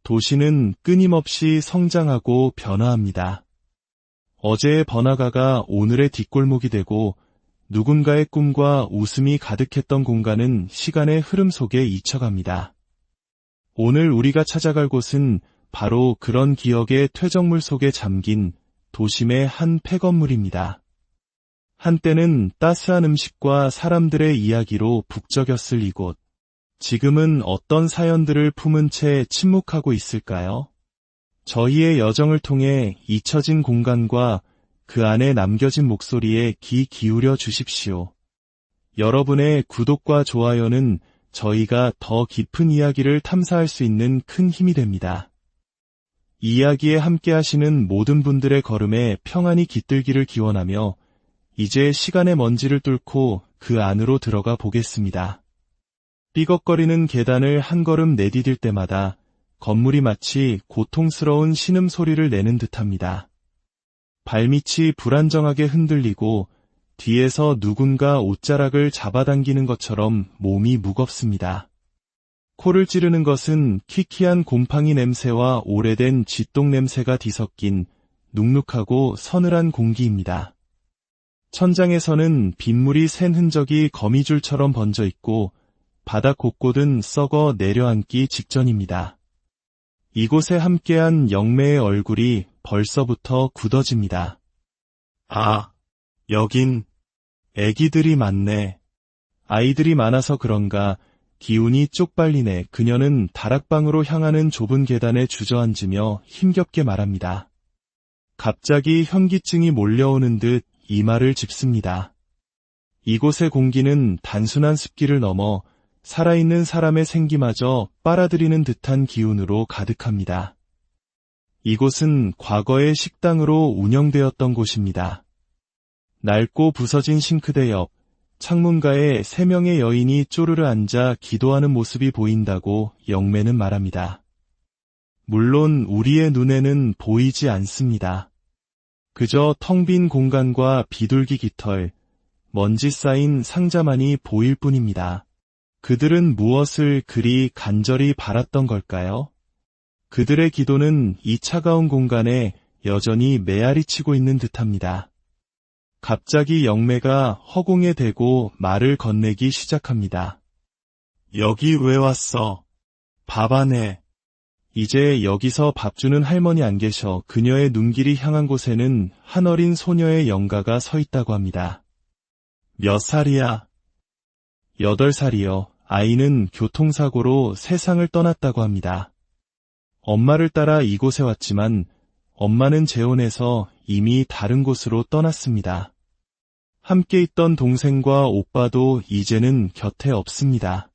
도시는 끊임없이 성장하고 변화합니다. 어제의 번화가가 오늘의 뒷골목이 되고 누군가의 꿈과 웃음이 가득했던 공간은 시간의 흐름 속에 잊혀갑니다. 오늘 우리가 찾아갈 곳은 바로 그런 기억의 퇴적물 속에 잠긴 도심의 한 폐건물입니다. 한때는 따스한 음식과 사람들의 이야기로 북적였을 이곳. 지금은 어떤 사연들을 품은 채 침묵하고 있을까요? 저희의 여정을 통해 잊혀진 공간과 그 안에 남겨진 목소리에 귀 기울여 주십시오. 여러분의 구독과 좋아요는 저희가 더 깊은 이야기를 탐사할 수 있는 큰 힘이 됩니다. 이 이야기에 함께 하시는 모든 분들의 걸음에 평안이 깃들기를 기원하며 이제 시간의 먼지를 뚫고 그 안으로 들어가 보겠습니다. 삐걱거리는 계단을 한 걸음 내디딜 때마다 건물이 마치 고통스러운 신음소리를 내는 듯합니다. 발밑이 불안정하게 흔들리고 뒤에서 누군가 옷자락을 잡아당기는 것처럼 몸이 무겁습니다. 코를 찌르는 것은 키키한 곰팡이 냄새와 오래된 쥐똥 냄새가 뒤섞인 눅눅하고 서늘한 공기입니다. 천장에서는 빗물이 샌 흔적이 거미줄처럼 번져 있고 바닥 곳곳은 썩어 내려앉기 직전입니다. 이곳에 함께한 영매의 얼굴이 벌써부터 굳어집니다. 아, 여긴 애기들이 많네. 아이들이 많아서 그런가 기운이 쪽팔리네. 그녀는 다락방으로 향하는 좁은 계단에 주저앉으며 힘겹게 말합니다. 갑자기 현기증이 몰려오는 듯 이마를 짚습니다. 이곳의 공기는 단순한 습기를 넘어 살아있는 사람의 생기마저 빨아들이는 듯한 기운으로 가득합니다. 이곳은 과거의 식당으로 운영되었던 곳입니다. 낡고 부서진 싱크대 옆 창문가에 3명의 여인이 쪼르르 앉아 기도하는 모습이 보인다고 영매는 말합니다. 물론 우리의 눈에는 보이지 않습니다. 그저 텅 빈 공간과 비둘기 깃털, 먼지 쌓인 상자만이 보일 뿐입니다. 그들은 무엇을 그리 간절히 바랐던 걸까요? 그들의 기도는 이 차가운 공간에 여전히 메아리치고 있는 듯합니다. 갑자기 영매가 허공에 대고 말을 건네기 시작합니다. 여기 왜 왔어? 밥 안 해. 이제 여기서 밥 주는 할머니 안 계셔. 그녀의 눈길이 향한 곳에는 한 어린 소녀의 영가가 서 있다고 합니다. 몇 살이야? 8살이요. 아이는 교통사고로 세상을 떠났다고 합니다. 엄마를 따라 이곳에 왔지만 엄마는 재혼해서 이미 다른 곳으로 떠났습니다. 함께 있던 동생과 오빠도 이제는 곁에 없습니다.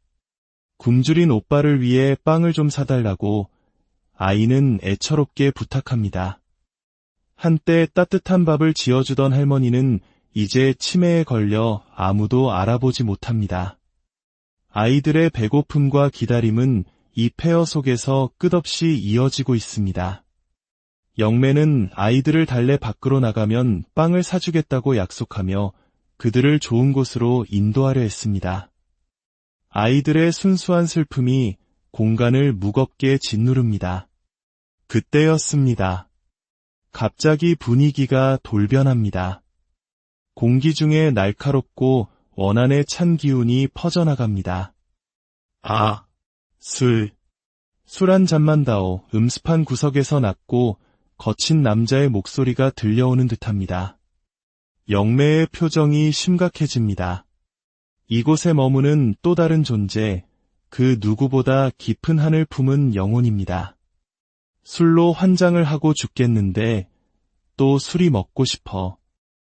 굶주린 오빠를 위해 빵을 좀 사달라고 아이는 애처롭게 부탁합니다. 한때 따뜻한 밥을 지어주던 할머니는 이제 치매에 걸려 아무도 알아보지 못합니다. 아이들의 배고픔과 기다림은 이 폐허 속에서 끝없이 이어지고 있습니다. 영매는 아이들을 달래 밖으로 나가면 빵을 사주겠다고 약속하며 그들을 좋은 곳으로 인도하려 했습니다. 아이들의 순수한 슬픔이 공간을 무겁게 짓누릅니다. 그때였습니다. 갑자기 분위기가 돌변합니다. 공기 중에 날카롭고 원한에 찬 기운이 퍼져나갑니다. 아, 술 한 잔만 다오. 음습한 구석에서 낮고 거친 남자의 목소리가 들려오는 듯합니다. 영매의 표정이 심각해집니다. 이곳에 머무는 또 다른 존재, 그 누구보다 깊은 한을 품은 영혼입니다. 술로 환장을 하고 죽겠는데 또 술이 먹고 싶어.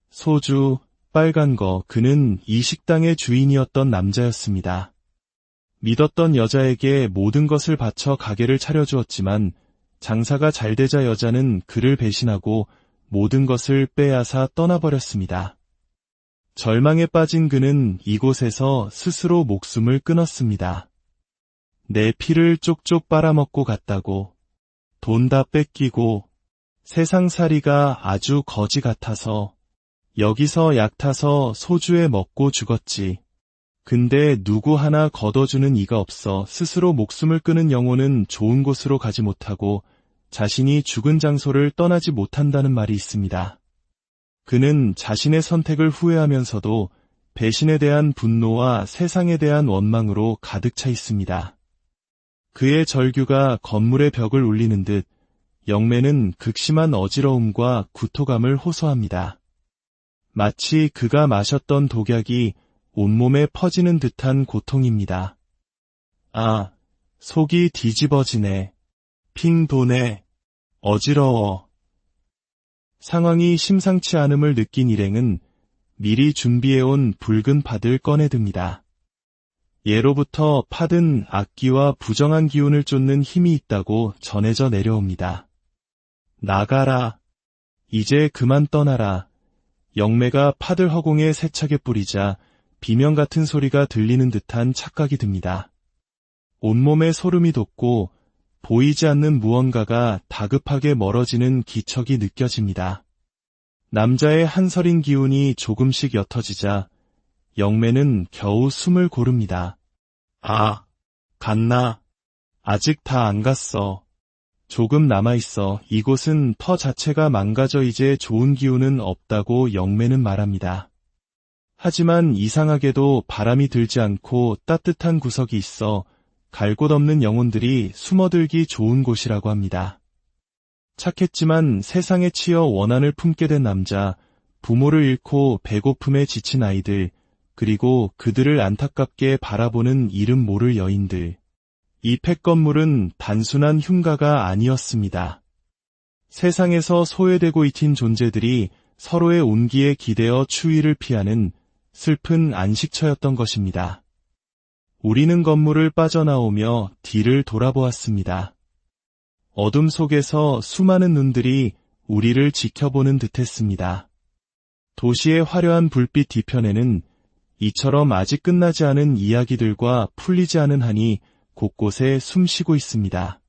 소주, 빨간 거. 그는 이 식당의 주인이었던 남자였습니다. 믿었던 여자에게 모든 것을 바쳐 가게를 차려주었지만 장사가 잘 되자 여자는 그를 배신하고 모든 것을 빼앗아 떠나버렸습니다. 절망에 빠진 그는 이곳에서 스스로 목숨을 끊었습니다. 내 피를 쪽쪽 빨아먹고 갔다고. 돈 다 뺏기고 세상살이가 아주 거지 같아서 여기서 약 타서 소주에 먹고 죽었지. 근데 누구 하나 걷어주는 이가 없어 스스로 목숨을 끊은 영혼은 좋은 곳으로 가지 못하고 자신이 죽은 장소를 떠나지 못한다는 말이 있습니다. 그는 자신의 선택을 후회하면서도 배신에 대한 분노와 세상에 대한 원망으로 가득 차 있습니다. 그의 절규가 건물의 벽을 울리는 듯 영매는 극심한 어지러움과 구토감을 호소합니다. 마치 그가 마셨던 독약이 온몸에 퍼지는 듯한 고통입니다. 아, 속이 뒤집어지네. 핑 도네. 어지러워. 상황이 심상치 않음을 느낀 일행은 미리 준비해온 붉은 팥을 꺼내듭니다. 예로부터 팥은 악기와 부정한 기운을 쫓는 힘이 있다고 전해져 내려옵니다. 나가라. 이제 그만 떠나라. 영매가 팥을 허공에 세차게 뿌리자 비명 같은 소리가 들리는 듯한 착각이 듭니다. 온몸에 소름이 돋고 보이지 않는 무언가가 다급하게 멀어지는 기척이 느껴집니다. 남자의 한서린 기운이 조금씩 옅어지자 영매는 겨우 숨을 고릅니다. 아, 갔나? 아직 다 안 갔어. 조금 남아있어. 이곳은 터 자체가 망가져 이제 좋은 기운은 없다고 영매는 말합니다. 하지만 이상하게도 바람이 들지 않고 따뜻한 구석이 있어 갈 곳 없는 영혼들이 숨어들기 좋은 곳이라고 합니다. 착했지만 세상에 치여 원한을 품게 된 남자, 부모를 잃고 배고픔에 지친 아이들, 그리고 그들을 안타깝게 바라보는 이름 모를 여인들. 이 폐건물은 단순한 흉가가 아니었습니다. 세상에서 소외되고 있힌 존재들이 서로의 온기에 기대어 추위를 피하는 슬픈 안식처였던 것입니다. 우리는 건물을 빠져나오며 뒤를 돌아보았습니다. 어둠 속에서 수많은 눈들이 우리를 지켜보는 듯했습니다. 도시의 화려한 불빛 뒤편에는 이처럼 아직 끝나지 않은 이야기들과 풀리지 않은 한이 곳곳에 숨쉬고 있습니다.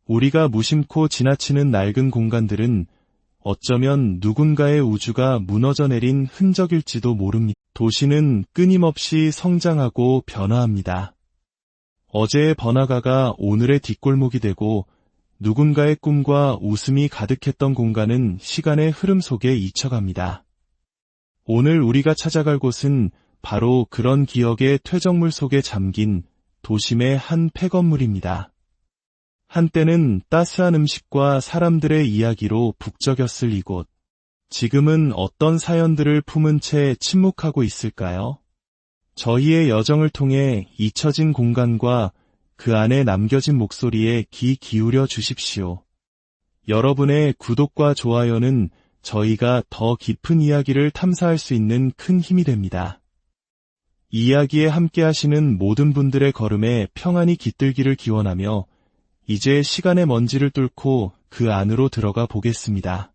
우리가 무심코 지나치는 낡은 공간들은 어쩌면 누군가의 우주가 무너져 내린 흔적일지도 모릅니다. 도시는 끊임없이 성장하고 변화합니다. 어제의 번화가가 오늘의 뒷골목이 되고 누군가의 꿈과 웃음이 가득했던 공간은 시간의 흐름 속에 잊혀갑니다. 오늘 우리가 찾아갈 곳은 바로 그런 기억의 퇴적물 속에 잠긴 도심의 한 폐건물입니다. 한때는 따스한 음식과 사람들의 이야기로 북적였을 이곳. 지금은 어떤 사연들을 품은 채 침묵하고 있을까요? 저희의 여정을 통해 잊혀진 공간과 그 안에 남겨진 목소리에 귀 기울여 주십시오. 여러분의 구독과 좋아요는 저희가 더 깊은 이야기를 탐사할 수 있는 큰 힘이 됩니다. 이야기에 함께 하시는 모든 분들의 걸음에 평안이 깃들기를 기원하며 이제 시간의 먼지를 뚫고 그 안으로 들어가 보겠습니다.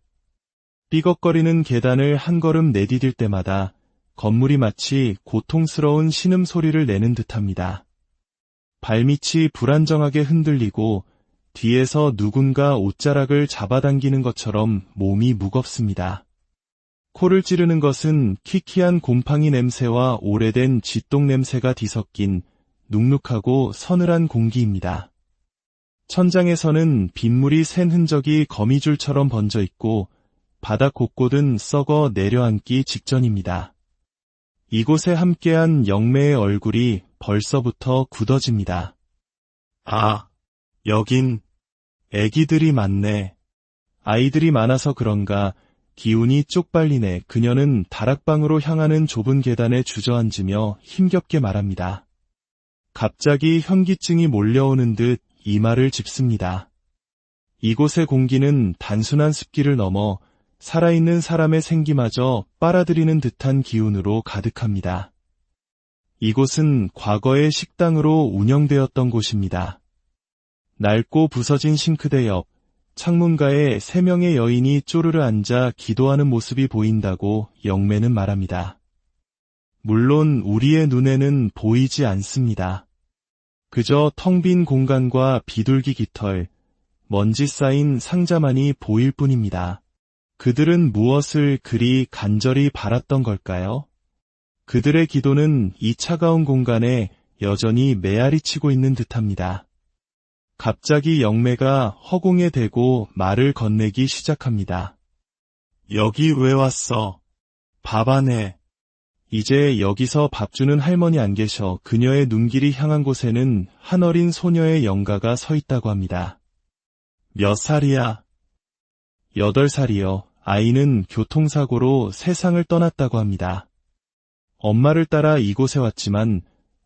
삐걱거리는 계단을 한 걸음 내디딜 때마다 건물이 마치 고통스러운 신음소리를 내는 듯합니다. 발밑이 불안정하게 흔들리고 뒤에서 누군가 옷자락을 잡아당기는 것처럼 몸이 무겁습니다. 코를 찌르는 것은 키키한 곰팡이 냄새와 오래된 쥐똥 냄새가 뒤섞인 눅눅하고 서늘한 공기입니다. 천장에서는 빗물이 샌 흔적이 거미줄처럼 번져 있고 바닥 곳곳은 썩어 내려앉기 직전입니다. 이곳에 함께한 영매의 얼굴이 벌써부터 굳어집니다. 아, 여긴 애기들이 많네. 아이들이 많아서 그런가 기운이 쪽팔리네. 그녀는 다락방으로 향하는 좁은 계단에 주저앉으며 힘겹게 말합니다. 갑자기 현기증이 몰려오는 듯 이마를 짚습니다. 이곳의 공기는 단순한 습기를 넘어 살아있는 사람의 생기마저 빨아들이는 듯한 기운으로 가득합니다. 이곳은 과거의 식당으로 운영되었던 곳입니다. 낡고 부서진 싱크대 옆 창문가에 3명의 여인이 쪼르르 앉아 기도하는 모습이 보인다고 영매는 말합니다. 물론 우리의 눈에는 보이지 않습니다. 그저 텅 빈 공간과 비둘기 깃털, 먼지 쌓인 상자만이 보일 뿐입니다. 그들은 무엇을 그리 간절히 바랐던 걸까요? 그들의 기도는 이 차가운 공간에 여전히 메아리치고 있는 듯합니다. 갑자기 영매가 허공에 대고 말을 건네기 시작합니다. 여기 왜 왔어? 밥 안 해. 이제 여기서 밥 주는 할머니 안 계셔. 그녀의 눈길이 향한 곳에는 한 어린 소녀의 영가가 서 있다고 합니다. 몇 살이야? 8살이요. 아이는 교통사고로 세상을 떠났다고 합니다. 엄마를 따라 이곳에 왔지만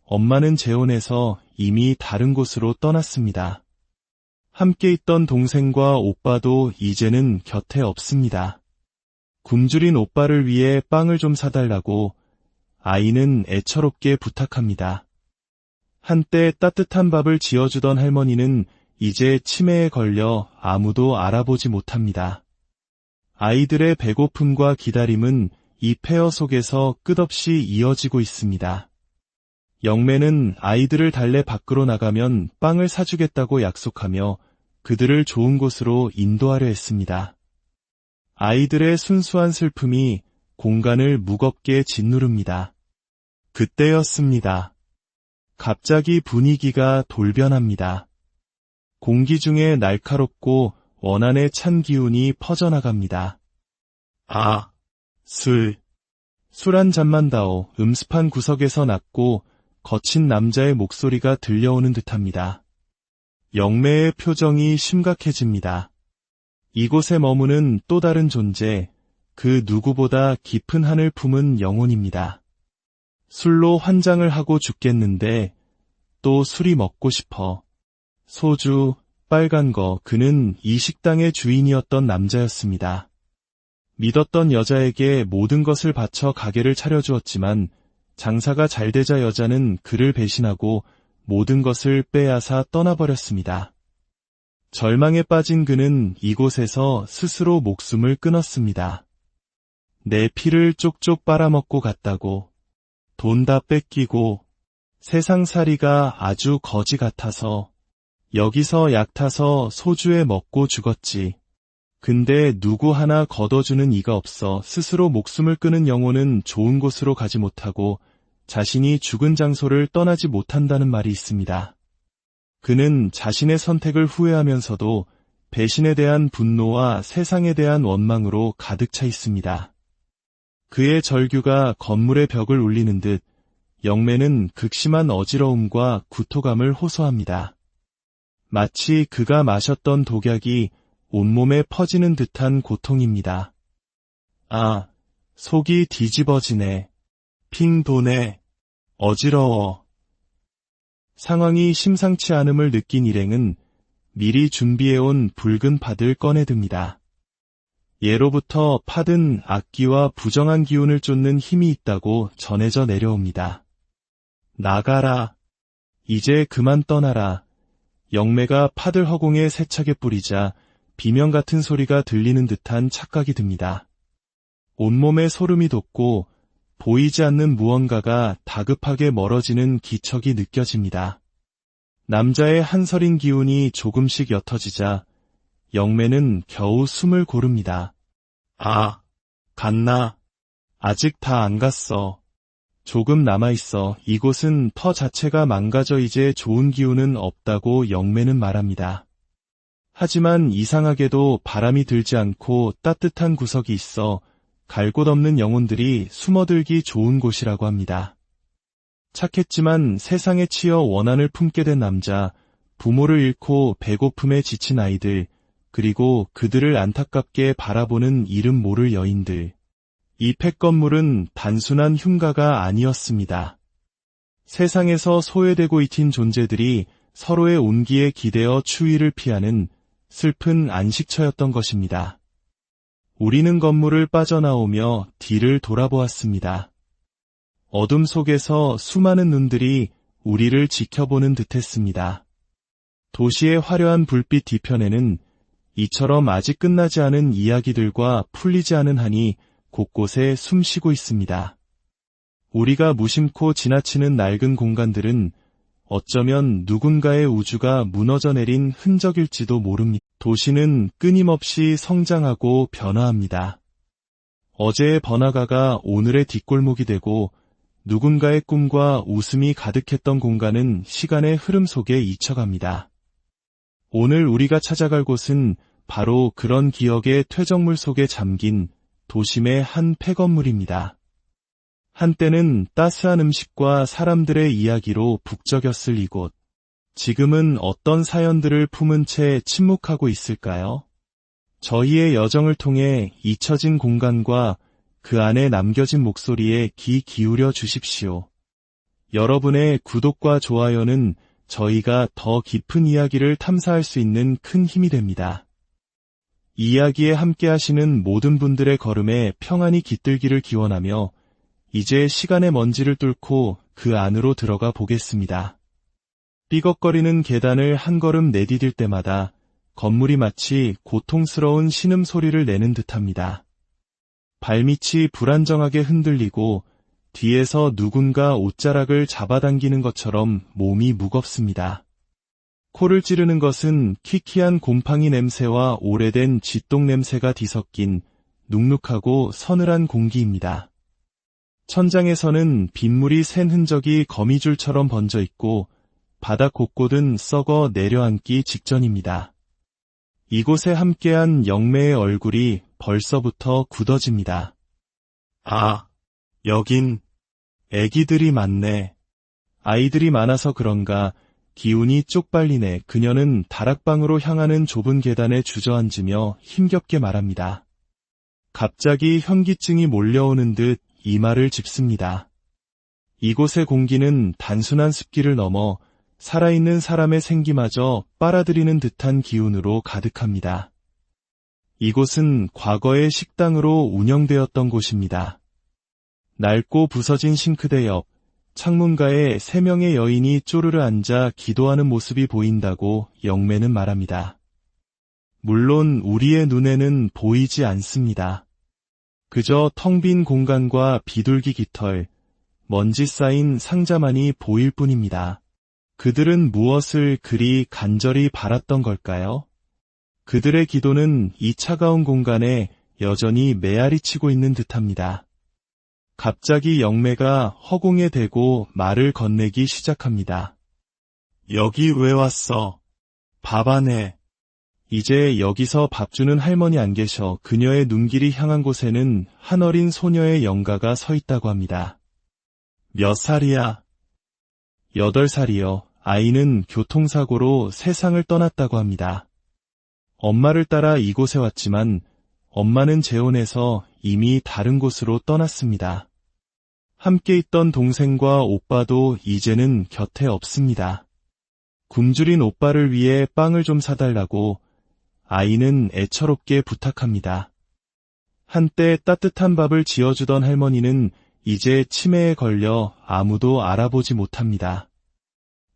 엄마는 재혼해서 이미 다른 곳으로 떠났습니다. 함께 있던 동생과 오빠도 이제는 곁에 없습니다. 굶주린 오빠를 위해 빵을 좀 사달라고 아이는 애처롭게 부탁합니다. 한때 따뜻한 밥을 지어주던 할머니는 이제 치매에 걸려 아무도 알아보지 못합니다. 아이들의 배고픔과 기다림은 이 폐허 속에서 끝없이 이어지고 있습니다. 영매는 아이들을 달래 밖으로 나가면 빵을 사주겠다고 약속하며 그들을 좋은 곳으로 인도하려 했습니다. 아이들의 순수한 슬픔이 공간을 무겁게 짓누릅니다. 그때였습니다. 갑자기 분위기가 돌변합니다. 공기 중에 날카롭고 원한에 찬 기운이 퍼져나갑니다. 아, 술 한 잔만 다오. 음습한 구석에서 낮고 거친 남자의 목소리가 들려오는 듯합니다. 영매의 표정이 심각해집니다. 이곳에 머무는 또 다른 존재, 그 누구보다 깊은 한을 품은 영혼입니다. 술로 환장을 하고 죽겠는데 또 술이 먹고 싶어. 소주, 빨간 거, 그는 이 식당의 주인이었던 남자였습니다. 믿었던 여자에게 모든 것을 바쳐 가게를 차려주었지만 장사가 잘 되자 여자는 그를 배신하고 모든 것을 빼앗아 떠나버렸습니다. 절망에 빠진 그는 이곳에서 스스로 목숨을 끊었습니다. 내 피를 쪽쪽 빨아먹고 갔다고, 돈 다 뺏기고, 세상살이가 아주 거지 같아서, 여기서 약 타서 소주에 먹고 죽었지. 근데 누구 하나 걷어주는 이가 없어. 스스로 목숨을 끊은 영혼은 좋은 곳으로 가지 못하고 자신이 죽은 장소를 떠나지 못한다는 말이 있습니다. 그는 자신의 선택을 후회하면서도 배신에 대한 분노와 세상에 대한 원망으로 가득 차 있습니다. 그의 절규가 건물의 벽을 울리는 듯 영매는 극심한 어지러움과 구토감을 호소합니다. 마치 그가 마셨던 독약이 온몸에 퍼지는 듯한 고통입니다. 아, 속이 뒤집어지네. 핑 도네. 어지러워. 상황이 심상치 않음을 느낀 일행은 미리 준비해온 붉은 팥을 꺼내듭니다. 예로부터 팥은 악기와 부정한 기운을 쫓는 힘이 있다고 전해져 내려옵니다. 나가라. 이제 그만 떠나라. 영매가 팥을 허공에 세차게 뿌리자 비명 같은 소리가 들리는 듯한 착각이 듭니다. 온몸에 소름이 돋고 보이지 않는 무언가가 다급하게 멀어지는 기척이 느껴집니다. 남자의 한서린 기운이 조금씩 옅어지자 영매는 겨우 숨을 고릅니다. 아, 갔나? 아직 다 안 갔어. 조금 남아있어. 이곳은 터 자체가 망가져 이제 좋은 기운은 없다고 영매는 말합니다. 하지만 이상하게도 바람이 들지 않고 따뜻한 구석이 있어 갈 곳 없는 영혼들이 숨어들기 좋은 곳이라고 합니다. 착했지만 세상에 치여 원한을 품게 된 남자, 부모를 잃고 배고픔에 지친 아이들, 그리고 그들을 안타깝게 바라보는 이름 모를 여인들. 이 폐건물은 단순한 흉가가 아니었습니다. 세상에서 소외되고 잊힌 존재들이 서로의 온기에 기대어 추위를 피하는 슬픈 안식처였던 것입니다. 우리는 건물을 빠져나오며 뒤를 돌아보았습니다. 어둠 속에서 수많은 눈들이 우리를 지켜보는 듯했습니다. 도시의 화려한 불빛 뒤편에는 이처럼 아직 끝나지 않은 이야기들과 풀리지 않은 한이 곳곳에 숨쉬고 있습니다. 우리가 무심코 지나치는 낡은 공간들은 어쩌면 누군가의 우주가 무너져 내린 흔적일지도 모릅니다. 도시는 끊임없이 성장하고 변화합니다. 어제의 번화가가 오늘의 뒷골목이 되고 누군가의 꿈과 웃음이 가득했던 공간은 시간의 흐름 속에 잊혀갑니다. 오늘 우리가 찾아갈 곳은 바로 그런 기억의 퇴적물 속에 잠긴 도심의 한 폐건물입니다. 한때는 따스한 음식과 사람들의 이야기로 북적였을 이곳. 지금은 어떤 사연들을 품은 채 침묵하고 있을까요? 저희의 여정을 통해 잊혀진 공간과 그 안에 남겨진 목소리에 귀 기울여 주십시오. 여러분의 구독과 좋아요는 저희가 더 깊은 이야기를 탐사할 수 있는 큰 힘이 됩니다. 이 이야기에 함께 하시는 모든 분들의 걸음에 평안이 깃들기를 기원하며 이제 시간의 먼지를 뚫고 그 안으로 들어가 보겠습니다. 삐걱거리는 계단을 한 걸음 내디딜 때마다 건물이 마치 고통스러운 신음소리를 내는 듯합니다. 발밑이 불안정하게 흔들리고 뒤에서 누군가 옷자락을 잡아당기는 것처럼 몸이 무겁습니다. 코를 찌르는 것은 키키한 곰팡이 냄새와 오래된 쥐똥 냄새가 뒤섞인 눅눅하고 서늘한 공기입니다. 천장에서는 빗물이 샌 흔적이 거미줄처럼 번져 있고 바닥 곳곳은 썩어 내려앉기 직전입니다. 이곳에 함께한 영매의 얼굴이 벌써부터 굳어집니다. 아, 여긴 애기들이 많네. 아이들이 많아서 그런가 기운이 쪽팔리네. 그녀는 다락방으로 향하는 좁은 계단에 주저앉으며 힘겹게 말합니다. 갑자기 현기증이 몰려오는 듯 이마를 짚습니다. 이곳의 공기는 단순한 습기를 넘어 살아있는 사람의 생기마저 빨아들이는 듯한 기운으로 가득합니다. 이곳은 과거의 식당으로 운영되었던 곳입니다. 낡고 부서진 싱크대 옆 창문가에 3명의 여인이 쪼르르 앉아 기도하는 모습이 보인다고 영매는 말합니다. 물론 우리의 눈에는 보이지 않습니다. 그저 텅 빈 공간과 비둘기 깃털, 먼지 쌓인 상자만이 보일 뿐입니다. 그들은 무엇을 그리 간절히 바랐던 걸까요? 그들의 기도는 이 차가운 공간에 여전히 메아리 치고 있는 듯합니다. 갑자기 영매가 허공에 대고 말을 건네기 시작합니다. 여기 왜 왔어? 밥 안 해. 이제 여기서 밥 주는 할머니 안 계셔. 그녀의 눈길이 향한 곳에는 한 어린 소녀의 영가가 서 있다고 합니다. 몇 살이야? 8살이요. 아이는 교통사고로 세상을 떠났다고 합니다. 엄마를 따라 이곳에 왔지만 엄마는 재혼해서 이미 다른 곳으로 떠났습니다. 함께 있던 동생과 오빠도 이제는 곁에 없습니다. 굶주린 오빠를 위해 빵을 좀 사달라고 아이는 애처롭게 부탁합니다. 한때 따뜻한 밥을 지어주던 할머니는 이제 치매에 걸려 아무도 알아보지 못합니다.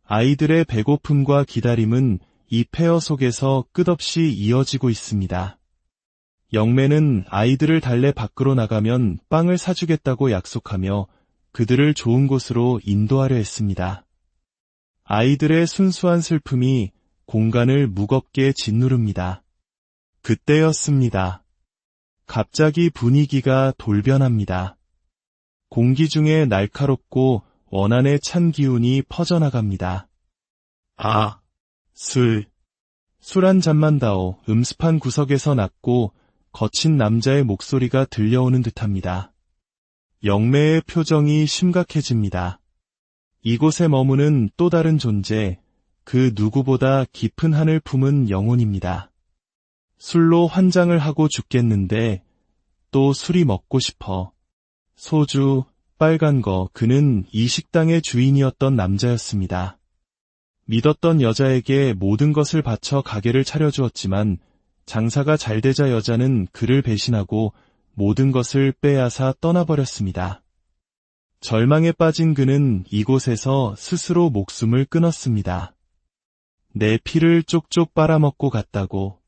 아이들의 배고픔과 기다림은 이 폐허 속에서 끝없이 이어지고 있습니다. 영매는 아이들을 달래 밖으로 나가면 빵을 사주겠다고 약속하며 그들을 좋은 곳으로 인도하려 했습니다. 아이들의 순수한 슬픔이 공간을 무겁게 짓누릅니다. 그때였습니다. 갑자기 분위기가 돌변합니다. 공기 중에 날카롭고 원한에 찬 기운이 퍼져나갑니다. 아, 술 한 잔만 다오. 음습한 구석에서 낮고 거친 남자의 목소리가 들려오는 듯합니다. 영매의 표정이 심각해집니다. 이곳에 머무는 또 다른 존재, 그 누구보다 깊은 한을 품은 영혼입니다. 술로 환장을 하고 죽겠는데 또 술이 먹고 싶어. 소주, 빨간 거. 그는 이 식당의 주인이었던 남자였습니다. 믿었던 여자에게 모든 것을 바쳐 가게를 차려주었지만 장사가 잘 되자 여자는 그를 배신하고 모든 것을 빼앗아 떠나버렸습니다. 절망에 빠진 그는 이곳에서 스스로 목숨을 끊었습니다. 내 피를 쪽쪽 빨아먹고 갔다고.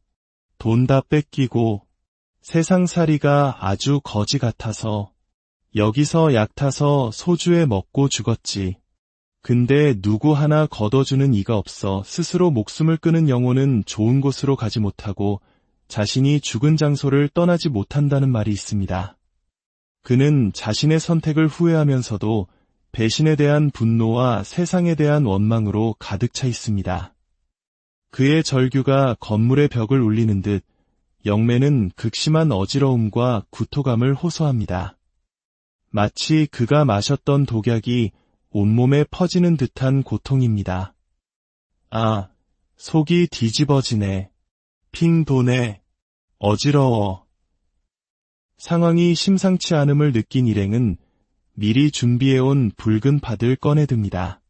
돈 다 뺏기고 세상살이가 아주 거지 같아서 여기서 약 타서 소주에 먹고 죽었지. 근데 누구 하나 걷어주는 이가 없어. 스스로 목숨을 끊은 영혼은 좋은 곳으로 가지 못하고 자신이 죽은 장소를 떠나지 못한다는 말이 있습니다. 그는 자신의 선택을 후회하면서도 배신에 대한 분노와 세상에 대한 원망으로 가득 차 있습니다. 그의 절규가 건물의 벽을 울리는 듯 영매는 극심한 어지러움과 구토감을 호소합니다. 마치 그가 마셨던 독약이 온몸에 퍼지는 듯한 고통입니다. 아, 속이 뒤집어지네. 핑 도네. 어지러워. 상황이 심상치 않음을 느낀 일행은 미리 준비해온 붉은 팥을 꺼내듭니다.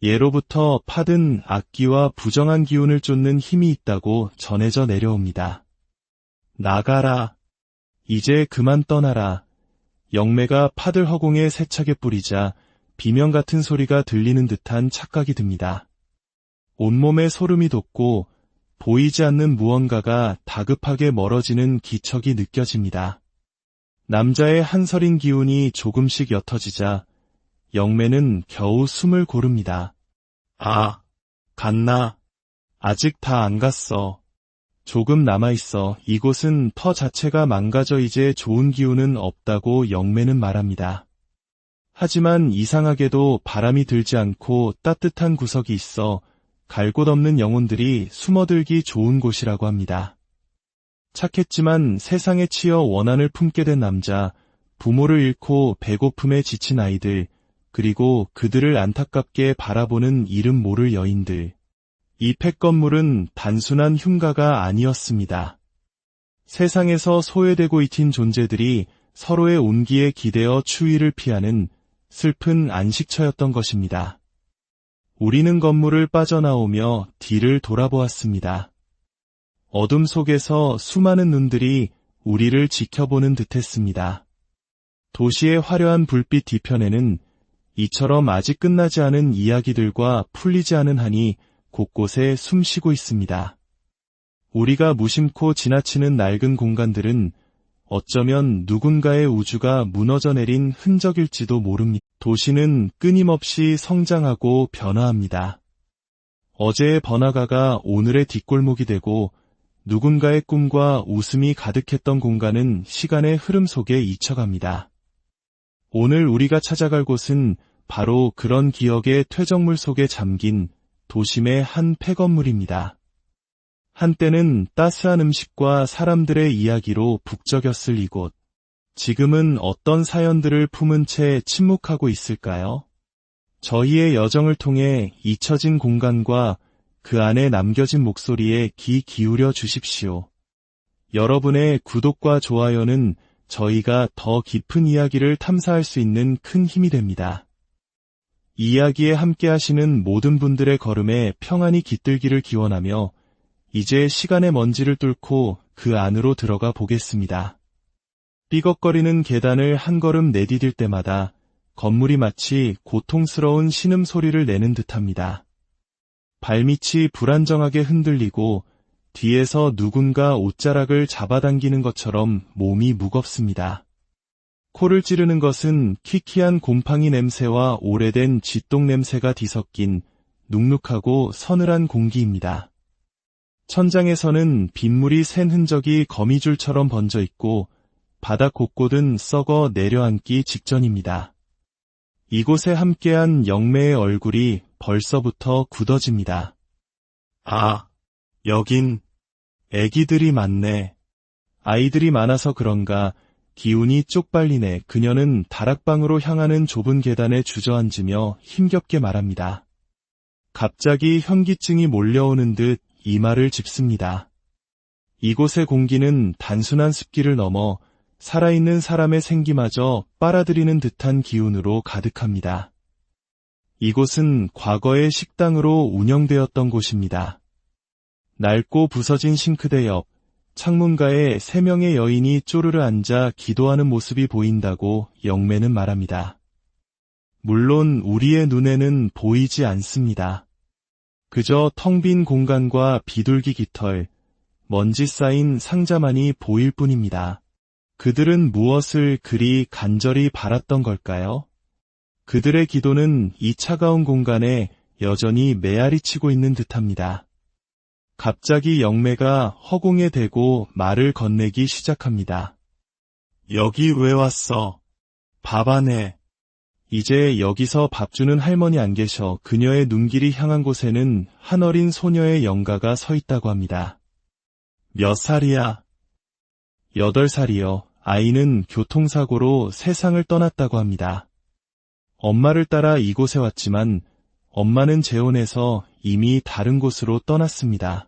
예로부터 팥은 악기와 부정한 기운을 쫓는 힘이 있다고 전해져 내려옵니다. 나가라. 이제 그만 떠나라. 영매가 팥을 허공에 세차게 뿌리자 비명 같은 소리가 들리는 듯한 착각이 듭니다. 온몸에 소름이 돋고 보이지 않는 무언가가 다급하게 멀어지는 기척이 느껴집니다. 남자의 한서린 기운이 조금씩 옅어지자 영매는 겨우 숨을 고릅니다. 아, 갔나? 아직 다 안 갔어. 조금 남아있어. 이곳은 터 자체가 망가져 이제 좋은 기운은 없다고 영매는 말합니다. 하지만 이상하게도 바람이 들지 않고 따뜻한 구석이 있어 갈 곳 없는 영혼들이 숨어들기 좋은 곳이라고 합니다. 착했지만 세상에 치여 원한을 품게 된 남자, 부모를 잃고 배고픔에 지친 아이들, 그리고 그들을 안타깝게 바라보는 이름 모를 여인들. 이 폐건물은 단순한 흉가가 아니었습니다. 세상에서 소외되고 있힌 존재들이 서로의 온기에 기대어 추위를 피하는 슬픈 안식처였던 것입니다. 우리는 건물을 빠져나오며 뒤를 돌아보았습니다. 어둠 속에서 수많은 눈들이 우리를 지켜보는 듯했습니다. 도시의 화려한 불빛 뒤편에는 이처럼 아직 끝나지 않은 이야기들과 풀리지 않은 한이 곳곳에 숨쉬고 있습니다. 우리가 무심코 지나치는 낡은 공간들은 어쩌면 누군가의 우주가 무너져 내린 흔적일지도 모릅니다. 도시는 끊임없이 성장하고 변화합니다. 어제의 번화가가 오늘의 뒷골목이 되고 누군가의 꿈과 웃음이 가득했던 공간은 시간의 흐름 속에 잊혀갑니다. 오늘 우리가 찾아갈 곳은 바로 그런 기억의 퇴적물 속에 잠긴 도심의 한 폐건물입니다. 한때는 따스한 음식과 사람들의 이야기로 북적였을 이곳. 지금은 어떤 사연들을 품은 채 침묵하고 있을까요? 저희의 여정을 통해 잊혀진 공간과 그 안에 남겨진 목소리에 귀 기울여 주십시오. 여러분의 구독과 좋아요는 저희가 더 깊은 이야기를 탐사할 수 있는 큰 힘이 됩니다. 이야기에 함께 하시는 모든 분들의 걸음에 평안이 깃들기를 기원하며 이제 시간의 먼지를 뚫고 그 안으로 들어가 보겠습니다. 삐걱거리는 계단을 한 걸음 내디딜 때마다 건물이 마치 고통스러운 신음소리를 내는 듯합니다. 발밑이 불안정하게 흔들리고 뒤에서 누군가 옷자락을 잡아당기는 것처럼 몸이 무겁습니다. 코를 찌르는 것은 키키한 곰팡이 냄새와 오래된 쥐똥 냄새가 뒤섞인 눅눅하고 서늘한 공기입니다. 천장에서는 빗물이 샌 흔적이 거미줄처럼 번져 있고 바닥 곳곳은 썩어 내려앉기 직전입니다. 이곳에 함께한 영매의 얼굴이 벌써부터 굳어집니다. 아, 여긴 애기들이 많네. 아이들이 많아서 그런가 기운이 쪽팔리네. 그녀는 다락방으로 향하는 좁은 계단에 주저앉으며 힘겹게 말합니다. 갑자기 현기증이 몰려오는 듯 이마를 짚습니다. 이곳의 공기는 단순한 습기를 넘어 살아있는 사람의 생기마저 빨아들이는 듯한 기운으로 가득합니다. 이곳은 과거의 식당으로 운영되었던 곳입니다. 낡고 부서진 싱크대 옆 창문가에 3명의 여인이 쪼르르 앉아 기도하는 모습이 보인다고 영매는 말합니다. 물론 우리의 눈에는 보이지 않습니다. 그저 텅 빈 공간과 비둘기 깃털, 먼지 쌓인 상자만이 보일 뿐입니다. 그들은 무엇을 그리 간절히 바랐던 걸까요? 그들의 기도는 이 차가운 공간에 여전히 메아리치고 있는 듯합니다. 갑자기 영매가 허공에 대고 말을 건네기 시작합니다. 여기 왜 왔어? 밥 안 해. 이제 여기서 밥 주는 할머니 안 계셔. 그녀의 눈길이 향한 곳에는 한 어린 소녀의 영가가 서 있다고 합니다. 몇 살이야? 8살이요. 아이는 교통사고로 세상을 떠났다고 합니다. 엄마를 따라 이곳에 왔지만 엄마는 재혼해서 이미 다른 곳으로 떠났습니다.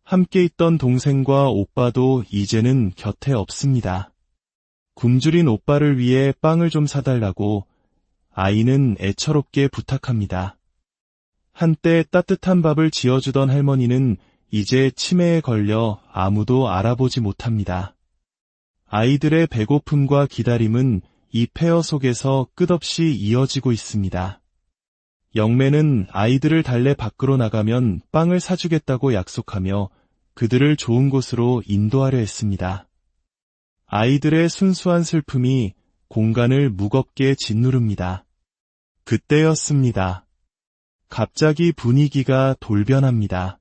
함께 있던 동생과 오빠도 이제는 곁에 없습니다. 굶주린 오빠를 위해 빵을 좀 사달라고 아이는 애처롭게 부탁합니다. 한때 따뜻한 밥을 지어주던 할머니는 이제 치매에 걸려 아무도 알아보지 못합니다. 아이들의 배고픔과 기다림은 이 폐허 속에서 끝없이 이어지고 있습니다. 영매는 아이들을 달래 밖으로 나가면 빵을 사주겠다고 약속하며 그들을 좋은 곳으로 인도하려 했습니다. 아이들의 순수한 슬픔이 공간을 무겁게 짓누릅니다. 그때였습니다. 갑자기 분위기가 돌변합니다.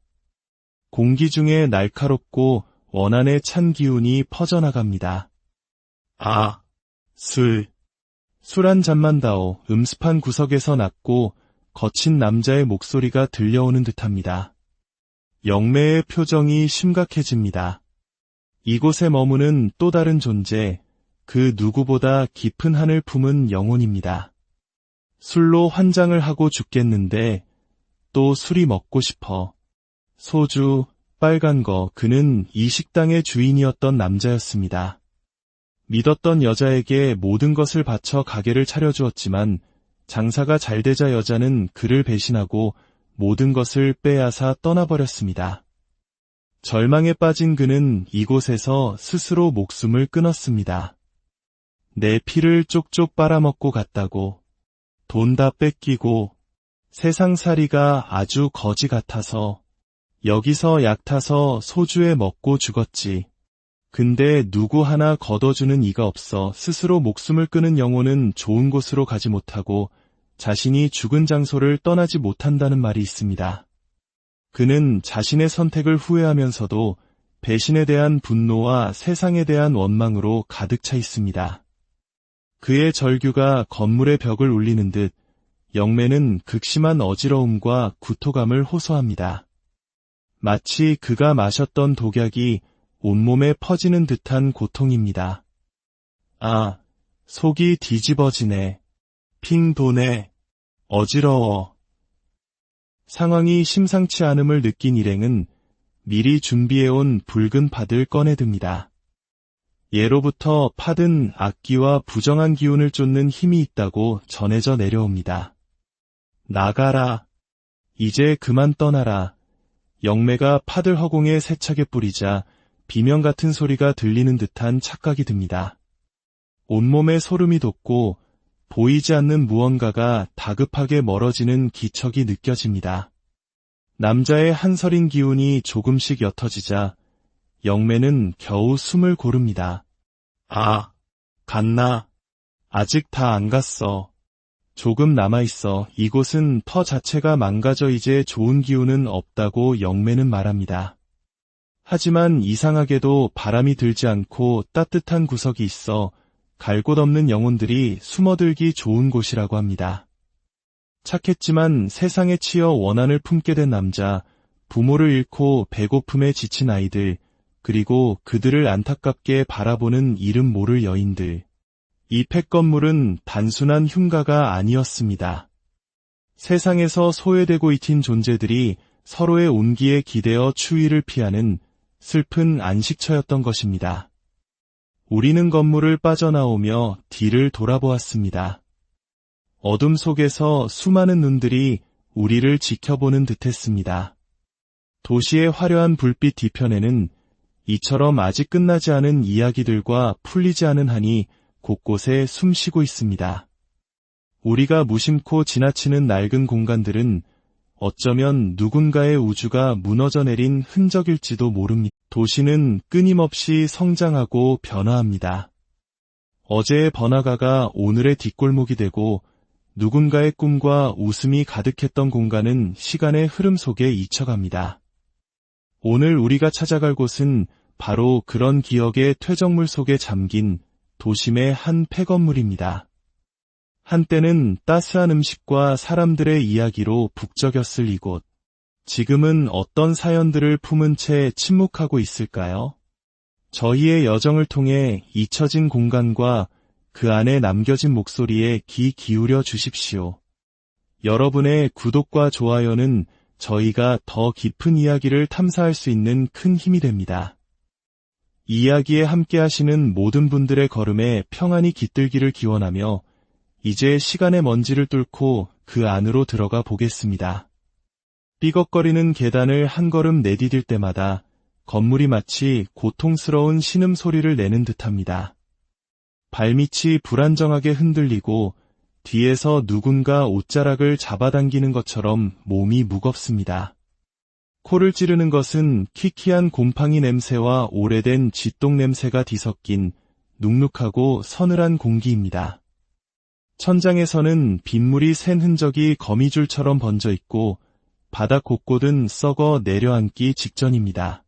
공기 중에 날카롭고 원한에 찬 기운이 퍼져나갑니다. 아, 술 한 잔만 다오. 음습한 구석에서 낮고 거친 남자의 목소리가 들려오는 듯합니다. 영매의 표정이 심각해집니다. 이곳에 머무는 또 다른 존재, 그 누구보다 깊은 한을 품은 영혼입니다. 술로 환장을 하고 죽겠는데 또 술이 먹고 싶어. 소주, 빨간 거, 그는 이 식당의 주인이었던 남자였습니다. 믿었던 여자에게 모든 것을 바쳐 가게를 차려주었지만 장사가 잘 되자 여자는 그를 배신하고 모든 것을 빼앗아 떠나버렸습니다. 절망에 빠진 그는 이곳에서 스스로 목숨을 끊었습니다. 내 피를 쪽쪽 빨아먹고 갔다고, 돈 다 뺏기고, 세상살이가 아주 거지 같아서, 여기서 약 타서 소주에 먹고 죽었지. 근데 누구 하나 걷어주는 이가 없어. 스스로 목숨을 끊은 영혼은 좋은 곳으로 가지 못하고 자신이 죽은 장소를 떠나지 못한다는 말이 있습니다. 그는 자신의 선택을 후회하면서도 배신에 대한 분노와 세상에 대한 원망으로 가득 차 있습니다. 그의 절규가 건물의 벽을 울리는 듯 영매는 극심한 어지러움과 구토감을 호소합니다. 마치 그가 마셨던 독약이 온몸에 퍼지는 듯한 고통입니다. 아, 속이 뒤집어지네. 핑 도네. 어지러워. 상황이 심상치 않음을 느낀 일행은 미리 준비해온 붉은 팥을 꺼내듭니다. 예로부터 팥은 악기와 부정한 기운을 쫓는 힘이 있다고 전해져 내려옵니다. 나가라. 이제 그만 떠나라. 영매가 팥을 허공에 세차게 뿌리자 비명 같은 소리가 들리는 듯한 착각이 듭니다. 온몸에 소름이 돋고 보이지 않는 무언가가 다급하게 멀어지는 기척이 느껴집니다. 남자의 한서린 기운이 조금씩 옅어지자 영매는 겨우 숨을 고릅니다. 아, 갔나? 아직 다 안 갔어. 조금 남아있어. 이곳은 터 자체가 망가져 이제 좋은 기운은 없다고 영매는 말합니다. 하지만 이상하게도 바람이 들지 않고 따뜻한 구석이 있어 갈 곳 없는 영혼들이 숨어들기 좋은 곳이라고 합니다. 착했지만 세상에 치여 원한을 품게 된 남자, 부모를 잃고 배고픔에 지친 아이들, 그리고 그들을 안타깝게 바라보는 이름 모를 여인들. 이 폐건물은 단순한 흉가가 아니었습니다. 세상에서 소외되고 잊힌 존재들이 서로의 온기에 기대어 추위를 피하는 슬픈 안식처였던 것입니다. 우리는 건물을 빠져나오며 뒤를 돌아보았습니다. 어둠 속에서 수많은 눈들이 우리를 지켜보는 듯했습니다. 도시의 화려한 불빛 뒤편에는 이처럼 아직 끝나지 않은 이야기들과 풀리지 않은 한이 곳곳에 숨쉬고 있습니다. 우리가 무심코 지나치는 낡은 공간들은 어쩌면 누군가의 우주가 무너져 내린 흔적일지도 모릅니다. 도시는 끊임없이 성장하고 변화합니다. 어제의 번화가가 오늘의 뒷골목이 되고 누군가의 꿈과 웃음이 가득했던 공간은 시간의 흐름 속에 잊혀갑니다. 오늘 우리가 찾아갈 곳은 바로 그런 기억의 퇴적물 속에 잠긴 도심의 한 폐건물입니다. 한때는 따스한 음식과 사람들의 이야기로 북적였을 이곳. 지금은 어떤 사연들을 품은 채 침묵하고 있을까요? 저희의 여정을 통해 잊혀진 공간과 그 안에 남겨진 목소리에 귀 기울여 주십시오. 여러분의 구독과 좋아요는 저희가 더 깊은 이야기를 탐사할 수 있는 큰 힘이 됩니다. 이 이야기에 함께 하시는 모든 분들의 걸음에 평안이 깃들기를 기원하며 이제 시간의 먼지를 뚫고 그 안으로 들어가 보겠습니다. 삐걱거리는 계단을 한 걸음 내디딜 때마다 건물이 마치 고통스러운 신음소리를 내는 듯합니다. 발밑이 불안정하게 흔들리고 뒤에서 누군가 옷자락을 잡아당기는 것처럼 몸이 무겁습니다. 코를 찌르는 것은 키키한 곰팡이 냄새와 오래된 쥐똥 냄새가 뒤섞인 눅눅하고 서늘한 공기입니다. 천장에서는 빗물이 샌 흔적이 거미줄처럼 번져 있고 바닥 곳곳은 썩어 내려앉기 직전입니다.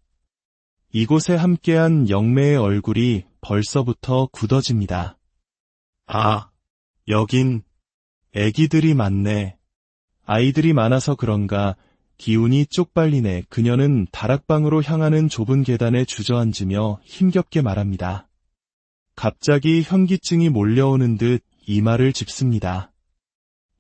이곳에 함께한 영매의 얼굴이 벌써부터 굳어집니다. 아, 여긴 애기들이 많네. 아이들이 많아서 그런가 기운이 쪽팔리네. 그녀는 다락방으로 향하는 좁은 계단에 주저앉으며 힘겹게 말합니다. 갑자기 현기증이 몰려오는 듯 이마를 짚습니다.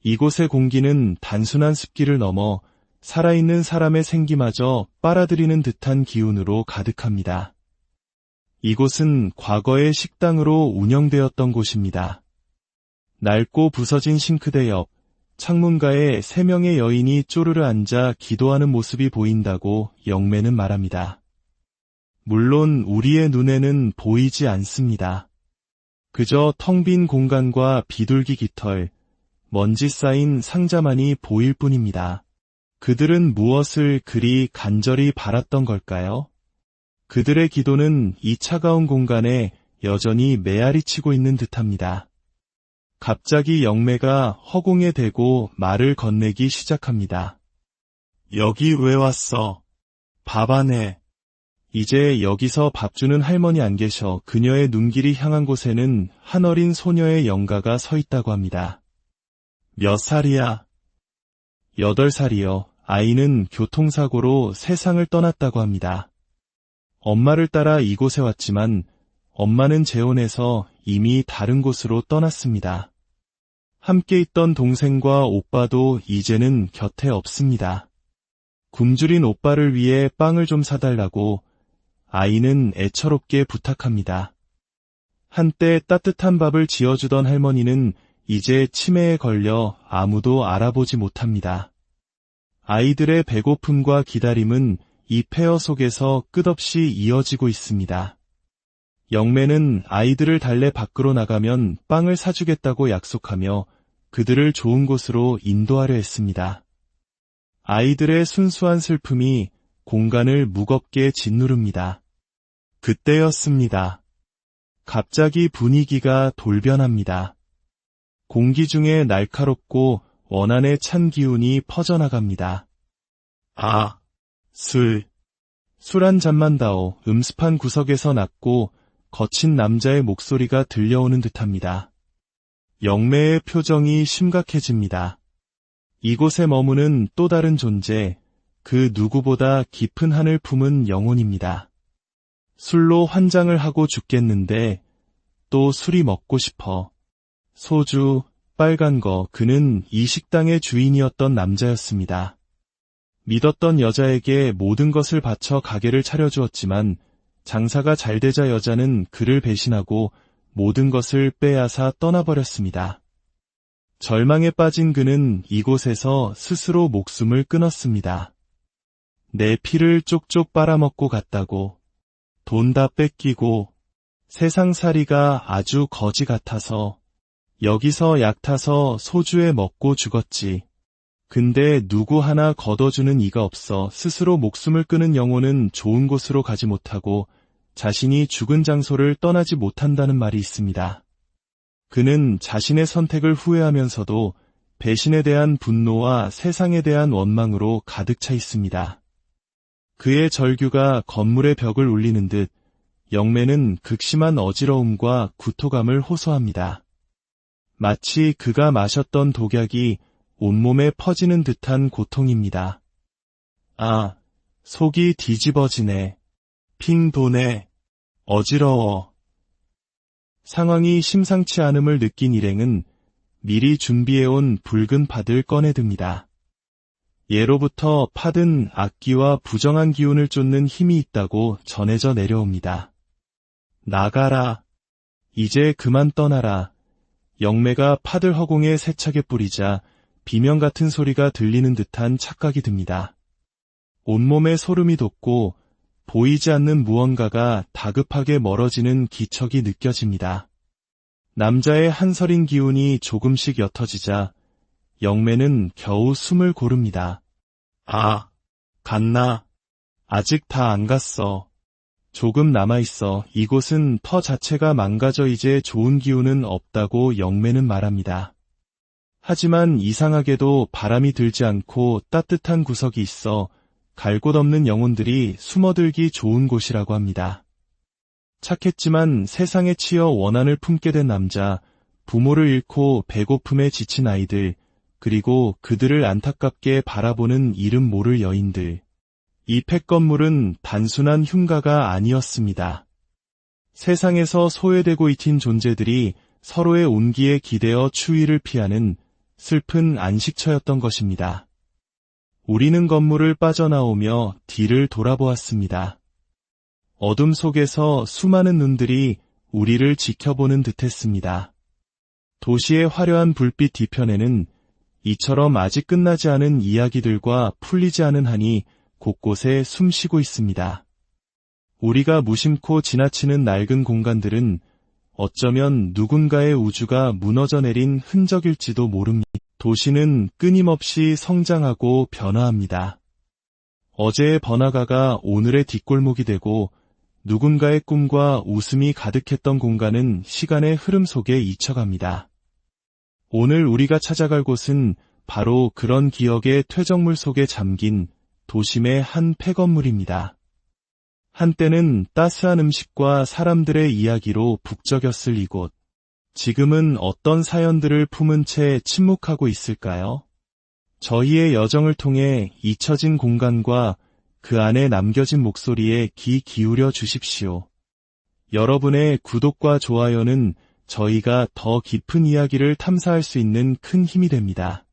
이곳의 공기는 단순한 습기를 넘어 살아있는 사람의 생기마저 빨아들이는 듯한 기운으로 가득합니다. 이곳은 과거의 식당으로 운영되었던 곳입니다. 낡고 부서진 싱크대 옆 창문가에 3명의 여인이 쪼르르 앉아 기도하는 모습이 보인다고 영매는 말합니다. 물론 우리의 눈에는 보이지 않습니다. 그저 텅 빈 공간과 비둘기 깃털, 먼지 쌓인 상자만이 보일 뿐입니다. 그들은 무엇을 그리 간절히 바랐던 걸까요? 그들의 기도는 이 차가운 공간에 여전히 메아리치고 있는 듯합니다. 갑자기 영매가 허공에 대고 말을 건네기 시작합니다. 여기 왜 왔어? 밥 안 해. 이제 여기서 밥 주는 할머니 안 계셔. 그녀의 눈길이 향한 곳에는 한 어린 소녀의 영가가 서 있다고 합니다. 몇 살이야? 8살이요. 아이는 교통사고로 세상을 떠났다고 합니다. 엄마를 따라 이곳에 왔지만 엄마는 재혼해서 이미 다른 곳으로 떠났습니다. 함께 있던 동생과 오빠도 이제는 곁에 없습니다. 굶주린 오빠를 위해 빵을 좀 사달라고 아이는 애처롭게 부탁합니다. 한때 따뜻한 밥을 지어주던 할머니는 이제 치매에 걸려 아무도 알아보지 못합니다. 아이들의 배고픔과 기다림은 이 폐허 속에서 끝없이 이어지고 있습니다. 영매는 아이들을 달래 밖으로 나가면 빵을 사주겠다고 약속하며 그들을 좋은 곳으로 인도하려 했습니다. 아이들의 순수한 슬픔이 공간을 무겁게 짓누릅니다. 그때였습니다. 갑자기 분위기가 돌변합니다. 공기 중에 날카롭고 원한에 찬 기운이 퍼져나갑니다. 아, 술 한 잔만 다오. 음습한 구석에서 낮고 거친 남자의 목소리가 들려오는 듯합니다. 영매의 표정이 심각해집니다. 이곳에 머무는 또 다른 존재, 그 누구보다 깊은 한을 품은 영혼입니다. 술로 환장을 하고 죽겠는데 또 술이 먹고 싶어. 소주, 빨간 거. 그는 이 식당의 주인이었던 남자였습니다. 믿었던 여자에게 모든 것을 바쳐 가게를 차려주었지만 장사가 잘 되자 여자는 그를 배신하고 모든 것을 빼앗아 떠나버렸습니다. 절망에 빠진 그는 이곳에서 스스로 목숨을 끊었습니다. 내 피를 쪽쪽 빨아먹고 갔다고. 돈 다 뺏기고 세상살이가 아주 거지 같아서 여기서 약 타서 소주에 먹고 죽었지. 근데 누구 하나 걷어주는 이가 없어. 스스로 목숨을 끊은 영혼은 좋은 곳으로 가지 못하고 자신이 죽은 장소를 떠나지 못한다는 말이 있습니다. 그는 자신의 선택을 후회하면서도 배신에 대한 분노와 세상에 대한 원망으로 가득 차 있습니다. 그의 절규가 건물의 벽을 울리는 듯 영매는 극심한 어지러움과 구토감을 호소합니다. 마치 그가 마셨던 독약이 온몸에 퍼지는 듯한 고통입니다. 아, 속이 뒤집어지네. 핑 도네. 어지러워. 상황이 심상치 않음을 느낀 일행은 미리 준비해온 붉은 팥을 꺼내듭니다. 예로부터 팥은 악기와 부정한 기운을 쫓는 힘이 있다고 전해져 내려옵니다. 나가라. 이제 그만 떠나라. 영매가 팥을 허공에 세차게 뿌리자 비명 같은 소리가 들리는 듯한 착각이 듭니다. 온몸에 소름이 돋고 보이지 않는 무언가가 다급하게 멀어지는 기척이 느껴집니다. 남자의 한서린 기운이 조금씩 옅어지자 영매는 겨우 숨을 고릅니다. 아, 갔나? 아직 다 안 갔어. 조금 남아있어. 이곳은 터 자체가 망가져 이제 좋은 기운은 없다고 영매는 말합니다. 하지만 이상하게도 바람이 들지 않고 따뜻한 구석이 있어 갈 곳 없는 영혼들이 숨어들기 좋은 곳이라고 합니다. 착했지만 세상에 치여 원한을 품게 된 남자, 부모를 잃고 배고픔에 지친 아이들, 그리고 그들을 안타깝게 바라보는 이름 모를 여인들. 이 폐건물은 단순한 흉가가 아니었습니다. 세상에서 소외되고 있는 존재들이 서로의 온기에 기대어 추위를 피하는 슬픈 안식처였던 것입니다. 우리는 건물을 빠져나오며 뒤를 돌아보았습니다. 어둠 속에서 수많은 눈들이 우리를 지켜보는 듯했습니다. 도시의 화려한 불빛 뒤편에는 이처럼 아직 끝나지 않은 이야기들과 풀리지 않은 한이 곳곳에 숨쉬고 있습니다. 우리가 무심코 지나치는 낡은 공간들은 어쩌면 누군가의 우주가 무너져 내린 흔적일지도 모릅니다. 도시는 끊임없이 성장하고 변화합니다. 어제의 번화가가 오늘의 뒷골목이 되고 누군가의 꿈과 웃음이 가득했던 공간은 시간의 흐름 속에 잊혀갑니다. 오늘 우리가 찾아갈 곳은 바로 그런 기억의 퇴적물 속에 잠긴 도심의 한 폐건물입니다. 한때는 따스한 음식과 사람들의 이야기로 북적였을 이곳. 지금은 어떤 사연들을 품은 채 침묵하고 있을까요? 저희의 여정을 통해 잊혀진 공간과 그 안에 남겨진 목소리에 귀 기울여 주십시오. 여러분의 구독과 좋아요는 저희가 더 깊은 이야기를 탐사할 수 있는 큰 힘이 됩니다.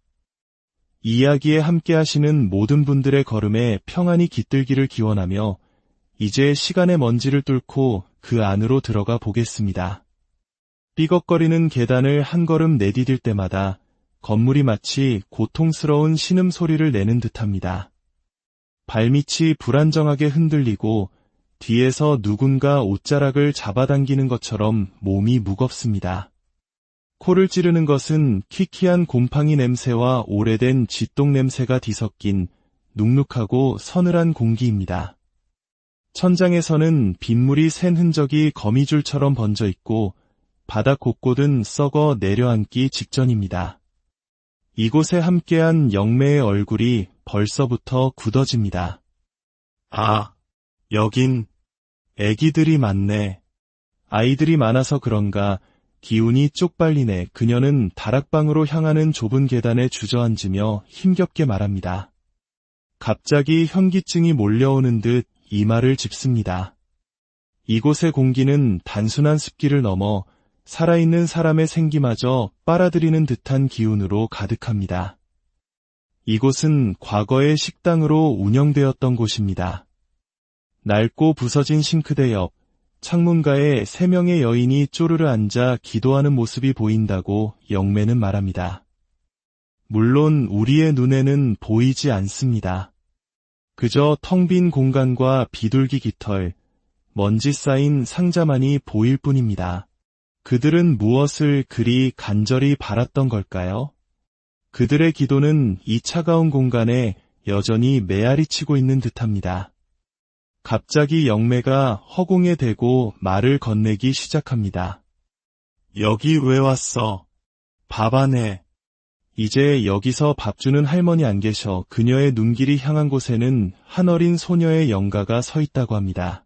이야기에 함께 하시는 모든 분들의 걸음에 평안이 깃들기를 기원하며 이제 시간의 먼지를 뚫고 그 안으로 들어가 보겠습니다. 삐걱거리는 계단을 한 걸음 내디딜 때마다 건물이 마치 고통스러운 신음소리를 내는 듯합니다. 발밑이 불안정하게 흔들리고 뒤에서 누군가 옷자락을 잡아당기는 것처럼 몸이 무겁습니다. 코를 찌르는 것은 키키한 곰팡이 냄새와 오래된 쥐똥 냄새가 뒤섞인 눅눅하고 서늘한 공기입니다. 천장에서는 빗물이 샌 흔적이 거미줄처럼 번져 있고 바닥 곳곳은 썩어 내려앉기 직전입니다. 이곳에 함께한 영매의 얼굴이 벌써부터 굳어집니다. 아, 여긴 애기들이 많네. 아이들이 많아서 그런가 기운이 쪽팔리네. 그녀는 다락방으로 향하는 좁은 계단에 주저앉으며 힘겹게 말합니다. 갑자기 현기증이 몰려오는 듯 이마를 짚습니다. 이곳의 공기는 단순한 습기를 넘어 살아있는 사람의 생기마저 빨아들이는 듯한 기운으로 가득합니다. 이곳은 과거의 식당으로 운영되었던 곳입니다. 낡고 부서진 싱크대 옆 창문가에 3명의 여인이 쪼르르 앉아 기도하는 모습이 보인다고 영매는 말합니다. 물론 우리의 눈에는 보이지 않습니다. 그저 텅 빈 공간과 비둘기 깃털, 먼지 쌓인 상자만이 보일 뿐입니다. 그들은 무엇을 그리 간절히 바랐던 걸까요? 그들의 기도는 이 차가운 공간에 여전히 메아리치고 있는 듯합니다. 갑자기 영매가 허공에 대고 말을 건네기 시작합니다. 여기 왜 왔어? 밥 안 해. 이제 여기서 밥 주는 할머니 안 계셔. 그녀의 눈길이 향한 곳에는 한 어린 소녀의 영가가 서 있다고 합니다.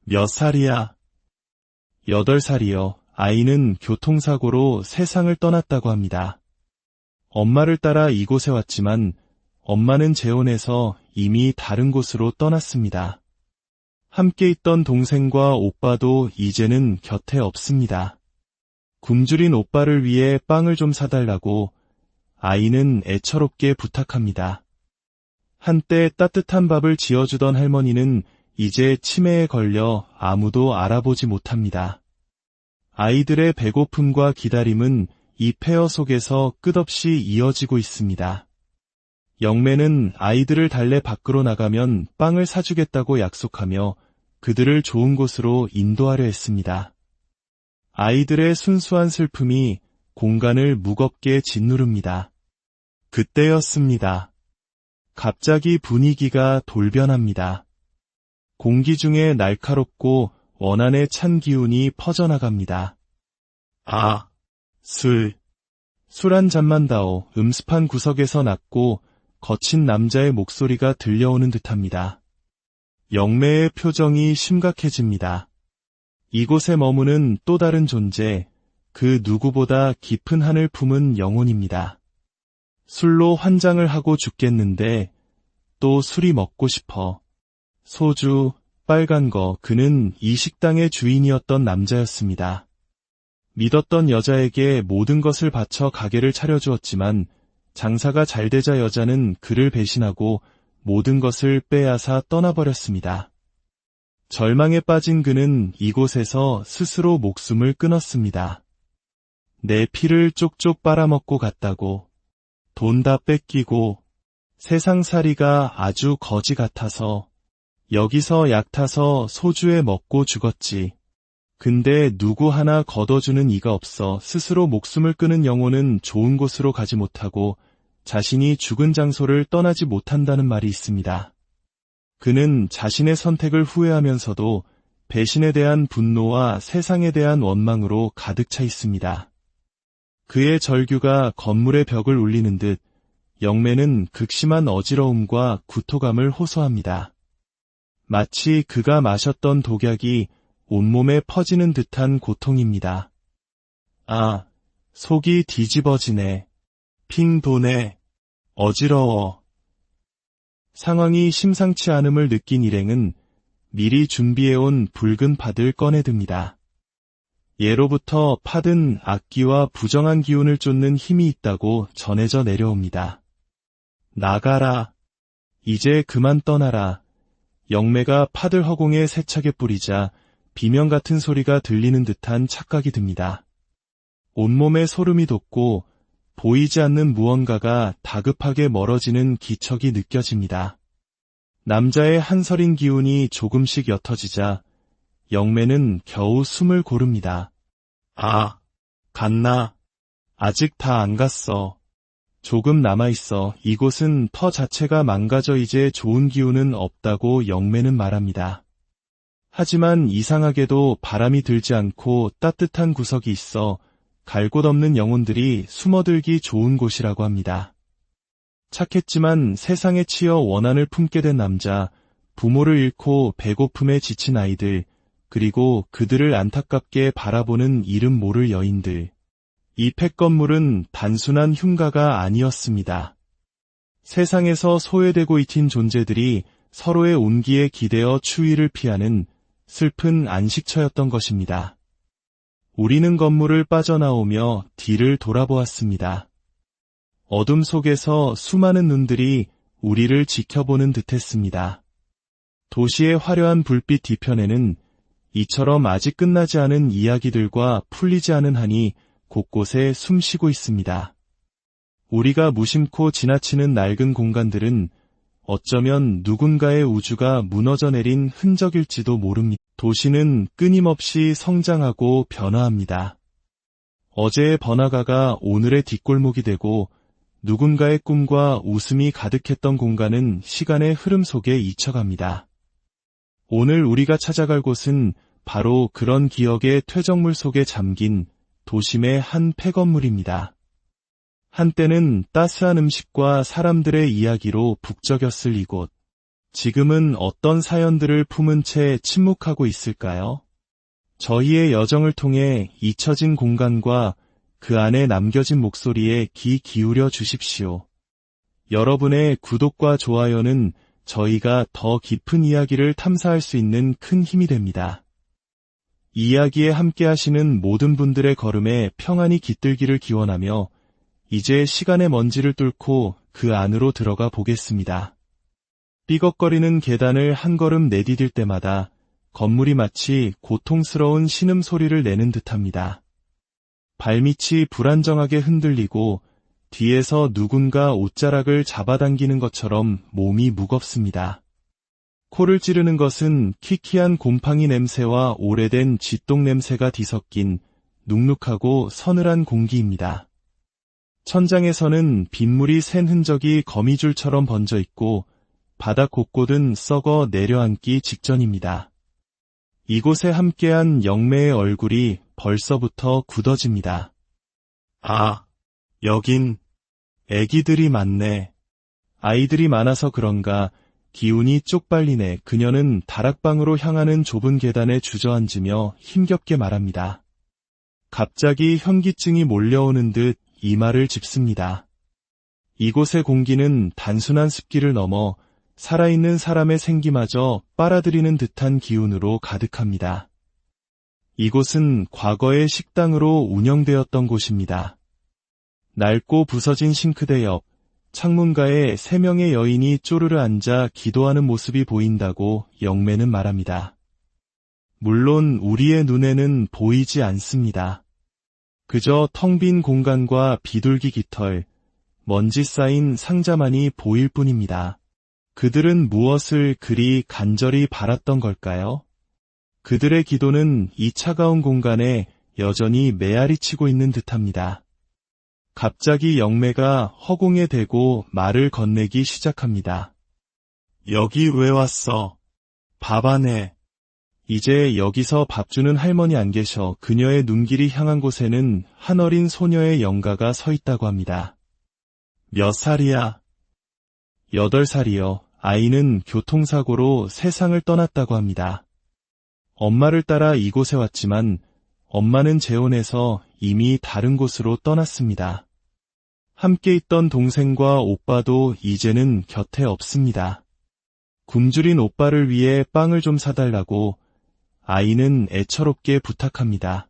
몇 살이야? 8살이요. 아이는 교통사고로 세상을 떠났다고 합니다. 엄마를 따라 이곳에 왔지만 엄마는 재혼해서 이미 다른 곳으로 떠났습니다. 함께 있던 동생과 오빠도 이제는 곁에 없습니다. 굶주린 오빠를 위해 빵을 좀 사달라고 아이는 애처롭게 부탁합니다. 한때 따뜻한 밥을 지어주던 할머니는 이제 치매에 걸려 아무도 알아보지 못합니다. 아이들의 배고픔과 기다림은 이 폐허 속에서 끝없이 이어지고 있습니다. 영매는 아이들을 달래 밖으로 나가면 빵을 사주겠다고 약속하며 그들을 좋은 곳으로 인도하려 했습니다. 아이들의 순수한 슬픔이 공간을 무겁게 짓누릅니다. 그때였습니다. 갑자기 분위기가 돌변합니다. 공기 중에 날카롭고 원한에 찬 기운이 퍼져나갑니다. 아, 술 한 잔만 다오. 음습한 구석에서 낮고 거친 남자의 목소리가 들려오는 듯합니다. 영매의 표정이 심각해집니다. 이곳에 머무는 또 다른 존재, 그 누구보다 깊은 한을 품은 영혼입니다. 술로 환장을 하고 죽겠는데 또 술이 먹고 싶어. 소주, 빨간 거, 그는 이 식당의 주인이었던 남자였습니다. 믿었던 여자에게 모든 것을 바쳐 가게를 차려주었지만 장사가 잘 되자 여자는 그를 배신하고 모든 것을 빼앗아 떠나버렸습니다. 절망에 빠진 그는 이곳에서 스스로 목숨을 끊었습니다. 내 피를 쪽쪽 빨아먹고 갔다고. 돈 다 뺏기고 세상살이가 아주 거지 같아서 여기서 약 타서 소주에 먹고 죽었지. 근데 누구 하나 걷어주는 이가 없어. 스스로 목숨을 끊은 영혼은 좋은 곳으로 가지 못하고 자신이 죽은 장소를 떠나지 못한다는 말이 있습니다. 그는 자신의 선택을 후회하면서도 배신에 대한 분노와 세상에 대한 원망으로 가득 차 있습니다. 그의 절규가 건물의 벽을 울리는 듯 영매는 극심한 어지러움과 구토감을 호소합니다. 마치 그가 마셨던 독약이 온몸에 퍼지는 듯한 고통입니다. 아, 속이 뒤집어지네. 핑 도네. 어지러워. 상황이 심상치 않음을 느낀 일행은 미리 준비해온 붉은 팥을 꺼내듭니다. 예로부터 팥은 악기와 부정한 기운을 쫓는 힘이 있다고 전해져 내려옵니다. 나가라. 이제 그만 떠나라. 영매가 팥을 허공에 세차게 뿌리자 비명 같은 소리가 들리는 듯한 착각이 듭니다. 온몸에 소름이 돋고 보이지 않는 무언가가 다급하게 멀어지는 기척이 느껴집니다. 남자의 한서린 기운이 조금씩 옅어지자 영매는 겨우 숨을 고릅니다. 아, 갔나? 아직 다 안 갔어. 조금 남아있어. 이곳은 터 자체가 망가져 이제 좋은 기운은 없다고 영매는 말합니다. 하지만 이상하게도 바람이 들지 않고 따뜻한 구석이 있어 갈 곳 없는 영혼들이 숨어들기 좋은 곳이라고 합니다. 착했지만 세상에 치여 원한을 품게 된 남자, 부모를 잃고 배고픔에 지친 아이들, 그리고 그들을 안타깝게 바라보는 이름 모를 여인들. 이 폐건물은 단순한 흉가가 아니었습니다. 세상에서 소외되고 있힌 존재들이 서로의 온기에 기대어 추위를 피하는 슬픈 안식처였던 것입니다. 우리는 건물을 빠져나오며 뒤를 돌아보았습니다. 어둠 속에서 수많은 눈들이 우리를 지켜보는 듯했습니다. 도시의 화려한 불빛 뒤편에는 이처럼 아직 끝나지 않은 이야기들과 풀리지 않은 한이 곳곳에 숨쉬고 있습니다. 우리가 무심코 지나치는 낡은 공간들은 어쩌면 누군가의 우주가 무너져 내린 흔적일지도 모릅니다. 도시는 끊임없이 성장하고 변화합니다. 어제의 번화가가 오늘의 뒷골목이 되고 누군가의 꿈과 웃음이 가득했던 공간은 시간의 흐름 속에 잊혀갑니다. 오늘 우리가 찾아갈 곳은 바로 그런 기억의 퇴적물 속에 잠긴 도심의 한 폐건물입니다. 한때는 따스한 음식과 사람들의 이야기로 북적였을 이곳. 지금은 어떤 사연들을 품은 채 침묵하고 있을까요? 저희의 여정을 통해 잊혀진 공간과 그 안에 남겨진 목소리에 귀 기울여 주십시오. 여러분의 구독과 좋아요는 저희가 더 깊은 이야기를 탐사할 수 있는 큰 힘이 됩니다. 이 이야기에 함께 하시는 모든 분들의 걸음에 평안이 깃들기를 기원하며 이제 시간의 먼지를 뚫고 그 안으로 들어가 보겠습니다. 삐걱거리는 계단을 한 걸음 내디딜 때마다 건물이 마치 고통스러운 신음소리를 내는 듯합니다. 발밑이 불안정하게 흔들리고 뒤에서 누군가 옷자락을 잡아당기는 것처럼 몸이 무겁습니다. 코를 찌르는 것은 키키한 곰팡이 냄새와 오래된 쥐똥 냄새가 뒤섞인 눅눅하고 서늘한 공기입니다. 천장에서는 빗물이 샌 흔적이 거미줄처럼 번져 있고 바닥 곳곳은 썩어 내려앉기 직전입니다. 이곳에 함께한 영매의 얼굴이 벌써부터 굳어집니다. 아, 여긴 애기들이 많네. 아이들이 많아서 그런가 기운이 쪽팔리네. 그녀는 다락방으로 향하는 좁은 계단에 주저앉으며 힘겹게 말합니다. 갑자기 현기증이 몰려오는 듯 이마를 짚습니다. 이곳의 공기는 단순한 습기를 넘어 살아있는 사람의 생기마저 빨아들이는 듯한 기운으로 가득합니다. 이곳은 과거의 식당으로 운영되었던 곳입니다. 낡고 부서진 싱크대 옆 창문가에 3명의 여인이 쪼르르 앉아 기도하는 모습이 보인다고 영매는 말합니다. 물론 우리의 눈에는 보이지 않습니다. 그저 텅 빈 공간과 비둘기 깃털, 먼지 쌓인 상자만이 보일 뿐입니다. 그들은 무엇을 그리 간절히 바랐던 걸까요? 그들의 기도는 이 차가운 공간에 여전히 메아리치고 있는 듯합니다. 갑자기 영매가 허공에 대고 말을 건네기 시작합니다. 여기 왜 왔어? 밥 안 해. 이제 여기서 밥 주는 할머니 안 계셔. 그녀의 눈길이 향한 곳에는 한 어린 소녀의 영가가 서 있다고 합니다. 몇 살이야? 8살이요. 아이는 교통사고로 세상을 떠났다고 합니다. 엄마를 따라 이곳에 왔지만 엄마는 재혼해서 이미 다른 곳으로 떠났습니다. 함께 있던 동생과 오빠도 이제는 곁에 없습니다. 굶주린 오빠를 위해 빵을 좀 사달라고 아이는 애처롭게 부탁합니다.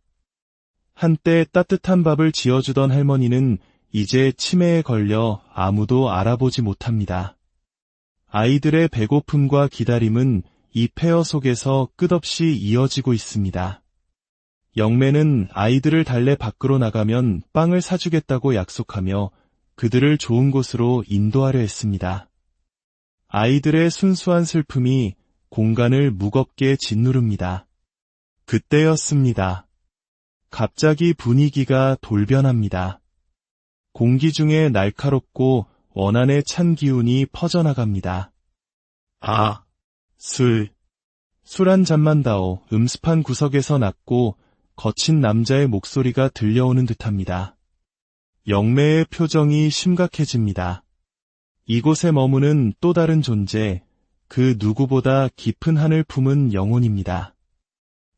한때 따뜻한 밥을 지어주던 할머니는 이제 치매에 걸려 아무도 알아보지 못합니다. 아이들의 배고픔과 기다림은 이 폐허 속에서 끝없이 이어지고 있습니다. 영매는 아이들을 달래 밖으로 나가면 빵을 사주겠다고 약속하며 그들을 좋은 곳으로 인도하려 했습니다. 아이들의 순수한 슬픔이 공간을 무겁게 짓누릅니다. 그때였습니다. 갑자기 분위기가 돌변합니다. 공기 중에 날카롭고 원한에 찬 기운이 퍼져나갑니다. 아, 술 한 잔만 다오. 음습한 구석에서 낮고 거친 남자의 목소리가 들려오는 듯합니다. 영매의 표정이 심각해집니다. 이곳에 머무는 또 다른 존재, 그 누구보다 깊은 한을 품은 영혼입니다.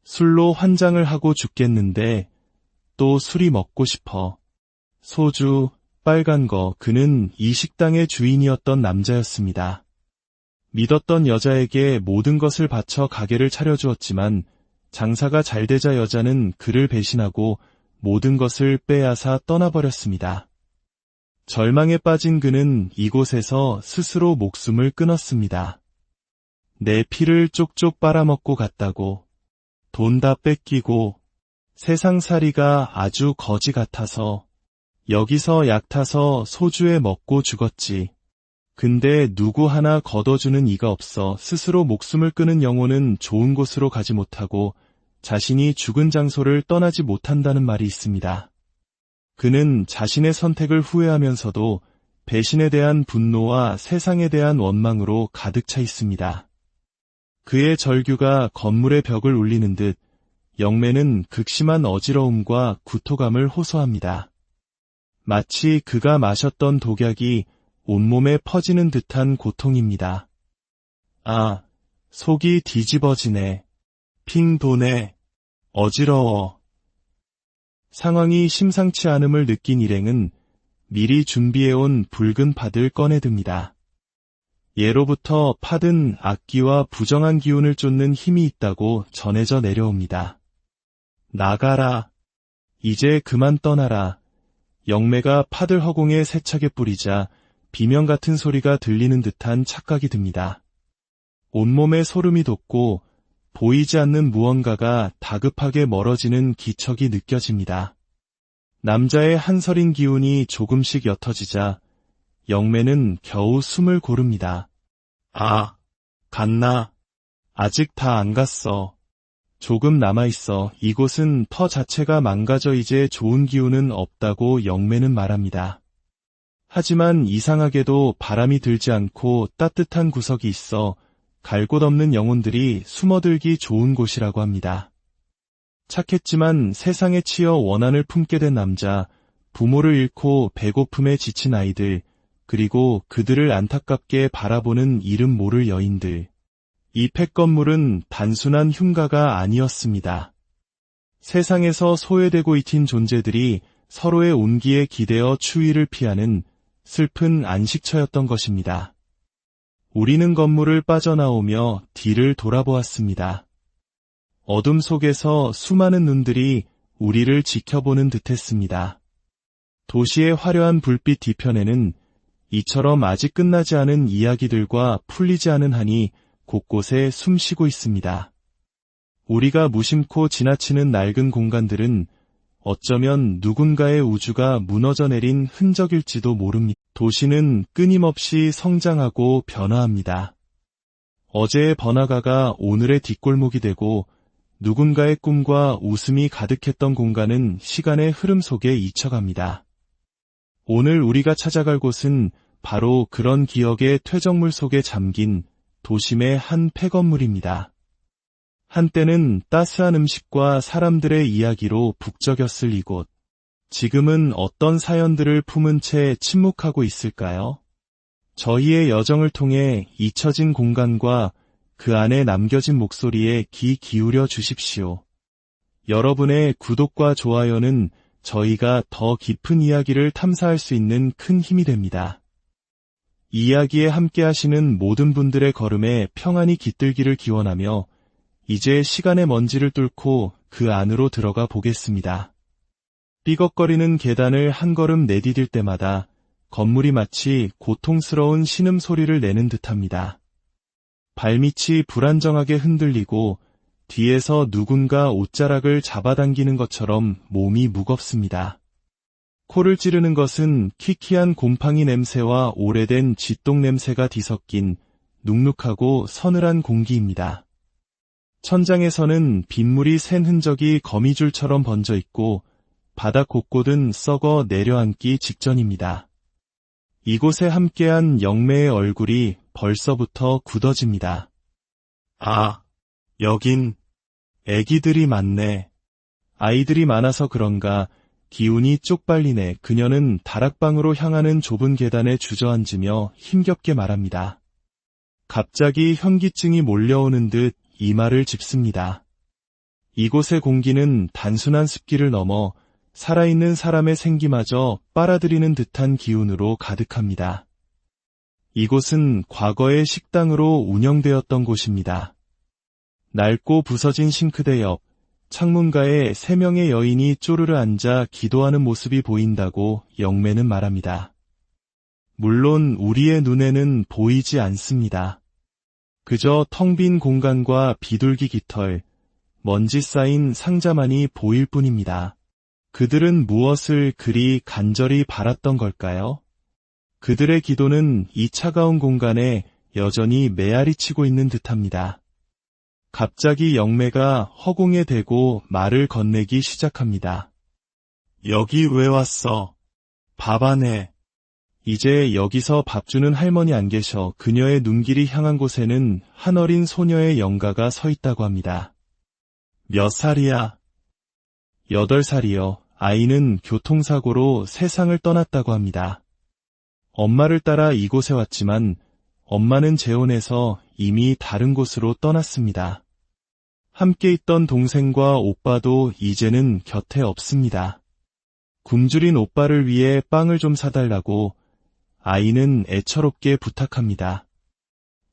술로 환장을 하고 죽겠는데 또 술이 먹고 싶어. 소주, 빨간 거. 그는 이 식당의 주인이었던 남자였습니다. 믿었던 여자에게 모든 것을 바쳐 가게를 차려주었지만 장사가 잘 되자 여자는 그를 배신하고 모든 것을 빼앗아 떠나버렸습니다. 절망에 빠진 그는 이곳에서 스스로 목숨을 끊었습니다. 내 피를 쪽쪽 빨아먹고 갔다고. 돈 다 뺏기고 세상살이가 아주 거지 같아서 여기서 약 타서 소주에 먹고 죽었지. 근데 누구 하나 걷어주는 이가 없어. 스스로 목숨을 끊은 영혼은 좋은 곳으로 가지 못하고 자신이 죽은 장소를 떠나지 못한다는 말이 있습니다. 그는 자신의 선택을 후회하면서도 배신에 대한 분노와 세상에 대한 원망으로 가득 차 있습니다. 그의 절규가 건물의 벽을 울리는 듯 영매는 극심한 어지러움과 구토감을 호소합니다. 마치 그가 마셨던 독약이 온몸에 퍼지는 듯한 고통입니다. 아, 속이 뒤집어지네. 핑 도네. 어지러워. 상황이 심상치 않음을 느낀 일행은 미리 준비해온 붉은 팥을 꺼내듭니다. 예로부터 팥은 악기와 부정한 기운을 쫓는 힘이 있다고 전해져 내려옵니다. 나가라. 이제 그만 떠나라. 영매가 팥을 허공에 세차게 뿌리자 비명 같은 소리가 들리는 듯한 착각이 듭니다. 온몸에 소름이 돋고 보이지 않는 무언가가 다급하게 멀어지는 기척이 느껴집니다. 남자의 한서린 기운이 조금씩 옅어지자 영매는 겨우 숨을 고릅니다. 아, 갔나? 아직 다 안 갔어. 조금 남아있어. 이곳은 터 자체가 망가져 이제 좋은 기운은 없다고 영매는 말합니다. 하지만 이상하게도 바람이 들지 않고 따뜻한 구석이 있어 갈 곳 없는 영혼들이 숨어들기 좋은 곳이라고 합니다. 착했지만 세상에 치여 원한을 품게 된 남자, 부모를 잃고 배고픔에 지친 아이들, 그리고 그들을 안타깝게 바라보는 이름 모를 여인들. 이 폐건물은 단순한 흉가가 아니었습니다. 세상에서 소외되고 잊힌 존재들이 서로의 온기에 기대어 추위를 피하는 슬픈 안식처였던 것입니다. 우리는 건물을 빠져나오며 뒤를 돌아보았습니다. 어둠 속에서 수많은 눈들이 우리를 지켜보는 듯했습니다. 도시의 화려한 불빛 뒤편에는 이처럼 아직 끝나지 않은 이야기들과 풀리지 않은 한이 곳곳에 숨쉬고 있습니다. 우리가 무심코 지나치는 낡은 공간들은 어쩌면 누군가의 우주가 무너져 내린 흔적일지도 모릅니다. 도시는 끊임없이 성장하고 변화합니다. 어제의 번화가가 오늘의 뒷골목이 되고 누군가의 꿈과 웃음이 가득했던 공간은 시간의 흐름 속에 잊혀갑니다. 오늘 우리가 찾아갈 곳은 바로 그런 기억의 퇴적물 속에 잠긴 도심의 한 폐건물입니다. 한때는 따스한 음식과 사람들의 이야기로 북적였을 이곳. 지금은 어떤 사연들을 품은 채 침묵하고 있을까요? 저희의 여정을 통해 잊혀진 공간과 그 안에 남겨진 목소리에 귀 기울여 주십시오. 여러분의 구독과 좋아요는 저희가 더 깊은 이야기를 탐사할 수 있는 큰 힘이 됩니다. 이야기에 함께 하시는 모든 분들의 걸음에 평안이 깃들기를 기원하며 이제 시간의 먼지를 뚫고 그 안으로 들어가 보겠습니다. 삐걱거리는 계단을 한 걸음 내디딜 때마다 건물이 마치 고통스러운 신음소리를 내는 듯합니다. 발밑이 불안정하게 흔들리고 뒤에서 누군가 옷자락을 잡아당기는 것처럼 몸이 무겁습니다. 코를 찌르는 것은 키키한 곰팡이 냄새와 오래된 쥐똥 냄새가 뒤섞인 눅눅하고 서늘한 공기입니다. 천장에서는 빗물이 샌 흔적이 거미줄처럼 번져 있고 바닥 곳곳은 썩어 내려앉기 직전입니다. 이곳에 함께한 영매의 얼굴이 벌써부터 굳어집니다. 아, 여긴 애기들이 많네. 아이들이 많아서 그런가 기운이 쪽팔리네. 그녀는 다락방으로 향하는 좁은 계단에 주저앉으며 힘겹게 말합니다. 갑자기 현기증이 몰려오는 듯 이마를 짚습니다. 이곳의 공기는 단순한 습기를 넘어 살아있는 사람의 생기마저 빨아들이는 듯한 기운으로 가득합니다. 이곳은 과거의 식당으로 운영되었던 곳입니다. 낡고 부서진 싱크대 옆 창문가에 3명의 여인이 쪼르르 앉아 기도하는 모습이 보인다고 영매는 말합니다. 물론 우리의 눈에는 보이지 않습니다. 그저 텅 빈 공간과 비둘기 깃털, 먼지 쌓인 상자만이 보일 뿐입니다. 그들은 무엇을 그리 간절히 바랐던 걸까요? 그들의 기도는 이 차가운 공간에 여전히 메아리치고 있는 듯합니다. 갑자기 영매가 허공에 대고 말을 건네기 시작합니다. 여기 왜 왔어? 밥 안 해. 이제 여기서 밥 주는 할머니 안 계셔. 그녀의 눈길이 향한 곳에는 한 어린 소녀의 영가가 서 있다고 합니다. 몇 살이야? 8살이요. 아이는 교통사고로 세상을 떠났다고 합니다. 엄마를 따라 이곳에 왔지만 엄마는 재혼해서 이미 다른 곳으로 떠났습니다. 함께 있던 동생과 오빠도 이제는 곁에 없습니다. 굶주린 오빠를 위해 빵을 좀 사달라고 아이는 애처롭게 부탁합니다.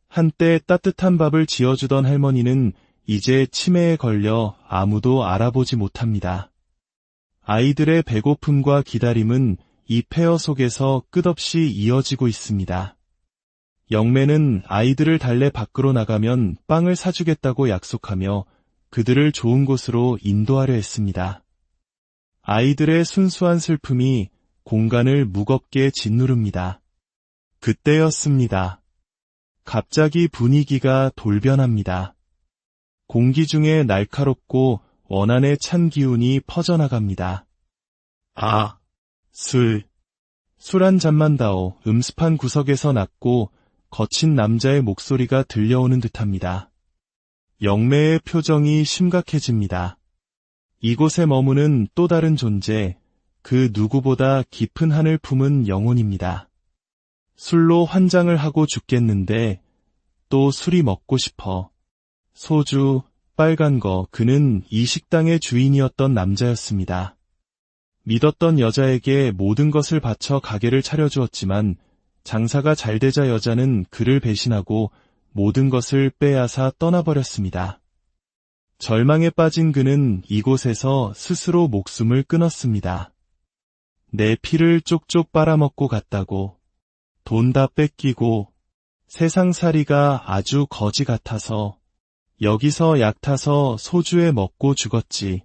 한때 따뜻한 밥을 지어주던 할머니는 이제 치매에 걸려 아무도 알아보지 못합니다. 아이들의 배고픔과 기다림은 이 폐허 속에서 끝없이 이어지고 있습니다. 영매는 아이들을 달래 밖으로 나가면 빵을 사주겠다고 약속하며 그들을 좋은 곳으로 인도하려 했습니다. 아이들의 순수한 슬픔이 공간을 무겁게 짓누릅니다. 그때였습니다. 갑자기 분위기가 돌변합니다. 공기 중에 날카롭고 원한에 찬 기운이 퍼져나갑니다. 아, 술 한 잔만 다오. 음습한 구석에서 낮고 거친 남자의 목소리가 들려오는 듯합니다. 영매의 표정이 심각해집니다. 이곳에 머무는 또 다른 존재, 그 누구보다 깊은 한을 품은 영혼입니다. 술로 환장을 하고 죽겠는데 또 술이 먹고 싶어. 소주, 빨간 거, 그는 이 식당의 주인이었던 남자였습니다. 믿었던 여자에게 모든 것을 바쳐 가게를 차려주었지만 장사가 잘 되자 여자는 그를 배신하고 모든 것을 빼앗아 떠나버렸습니다. 절망에 빠진 그는 이곳에서 스스로 목숨을 끊었습니다. 내 피를 쪽쪽 빨아먹고 갔다고. 돈 다 뺏기고 세상살이가 아주 거지 같아서 여기서 약 타서 소주에 먹고 죽었지.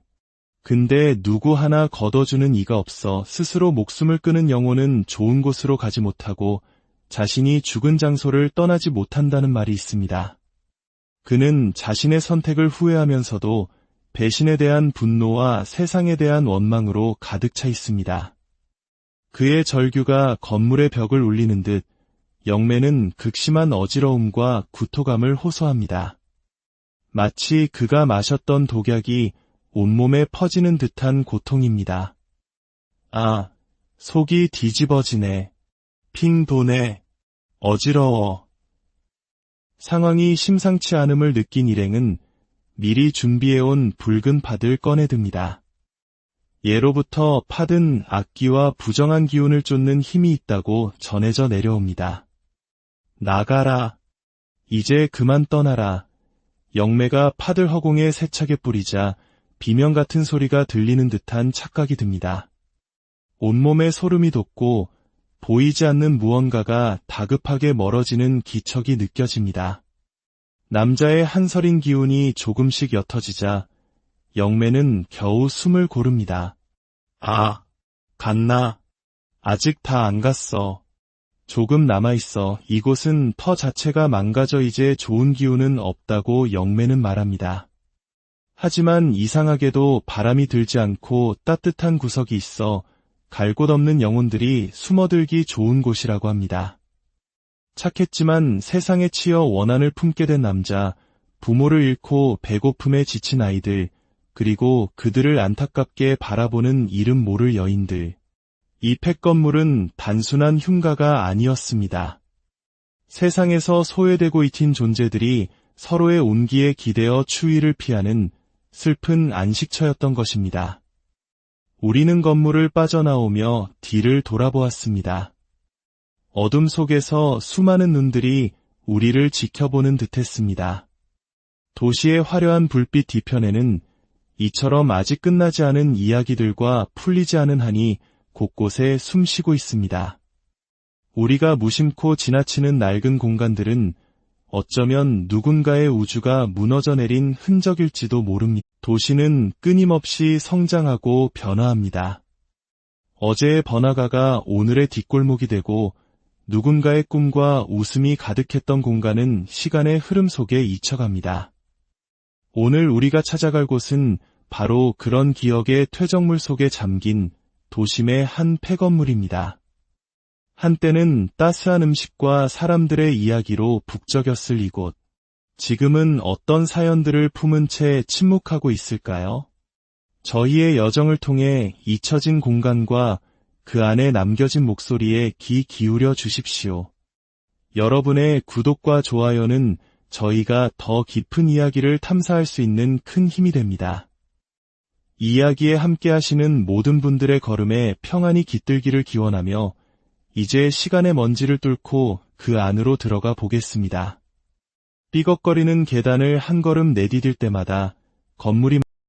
근데 누구 하나 걷어주는 이가 없어. 스스로 목숨을 끊은 영혼은 좋은 곳으로 가지 못하고 자신이 죽은 장소를 떠나지 못한다는 말이 있습니다. 그는 자신의 선택을 후회하면서도 배신에 대한 분노와 세상에 대한 원망으로 가득 차 있습니다. 그의 절규가 건물의 벽을 울리는 듯 영매는 극심한 어지러움과 구토감을 호소합니다. 마치 그가 마셨던 독약이 온몸에 퍼지는 듯한 고통입니다. 아, 속이 뒤집어지네. 핑 도네. 어지러워. 상황이 심상치 않음을 느낀 일행은 미리 준비해온 붉은 팥을 꺼내듭니다. 예로부터 팥은 악기와 부정한 기운을 쫓는 힘이 있다고 전해져 내려옵니다. 나가라. 이제 그만 떠나라. 영매가 팥을 허공에 세차게 뿌리자 비명 같은 소리가 들리는 듯한 착각이 듭니다. 온몸에 소름이 돋고 보이지 않는 무언가가 다급하게 멀어지는 기척이 느껴집니다. 남자의 한서린 기운이 조금씩 옅어지자 영매는 겨우 숨을 고릅니다. 아, 갔나? 아직 다 안 갔어. 조금 남아있어. 이곳은 터 자체가 망가져 이제 좋은 기운은 없다고 영매는 말합니다. 하지만 이상하게도 바람이 들지 않고 따뜻한 구석이 있어 갈 곳 없는 영혼들이 숨어들기 좋은 곳이라고 합니다. 착했지만 세상에 치여 원한을 품게 된 남자, 부모를 잃고 배고픔에 지친 아이들, 그리고 그들을 안타깝게 바라보는 이름 모를 여인들. 이 폐건물은 단순한 흉가가 아니었습니다. 세상에서 소외되고 있힌 존재들이 서로의 온기에 기대어 추위를 피하는 슬픈 안식처였던 것입니다. 우리는 건물을 빠져나오며 뒤를 돌아보았습니다. 어둠 속에서 수많은 눈들이 우리를 지켜보는 듯했습니다. 도시의 화려한 불빛 뒤편에는 이처럼 아직 끝나지 않은 이야기들과 풀리지 않은 한이 곳곳에 숨쉬고 있습니다. 우리가 무심코 지나치는 낡은 공간들은 어쩌면 누군가의 우주가 무너져 내린 흔적일지도 모릅니다. 도시는 끊임없이 성장하고 변화합니다. 어제의 번화가가 오늘의 뒷골목이 되고 누군가의 꿈과 웃음이 가득했던 공간은 시간의 흐름 속에 잊혀갑니다. 오늘 우리가 찾아갈 곳은 바로 그런 기억의 퇴적물 속에 잠긴 도심의 한 폐건물입니다. 한때는 따스한 음식과 사람들의 이야기로 북적였을 이곳. 지금은 어떤 사연들을 품은 채 침묵하고 있을까요? 저희의 여정을 통해 잊혀진 공간과 그 안에 남겨진 목소리에 귀 기울여 주십시오. 여러분의 구독과 좋아요는 저희가 더 깊은 이야기를 탐사할 수 있는 큰 힘이 됩니다. 이야기에 함께 하시는 모든 분들의 걸음에 평안이 깃들기를 기원하며 이제 시간의 먼지를 뚫고 그 안으로 들어가 보겠습니다. 삐걱거리는 계단을 한 걸음 내디딜 때마다 건물이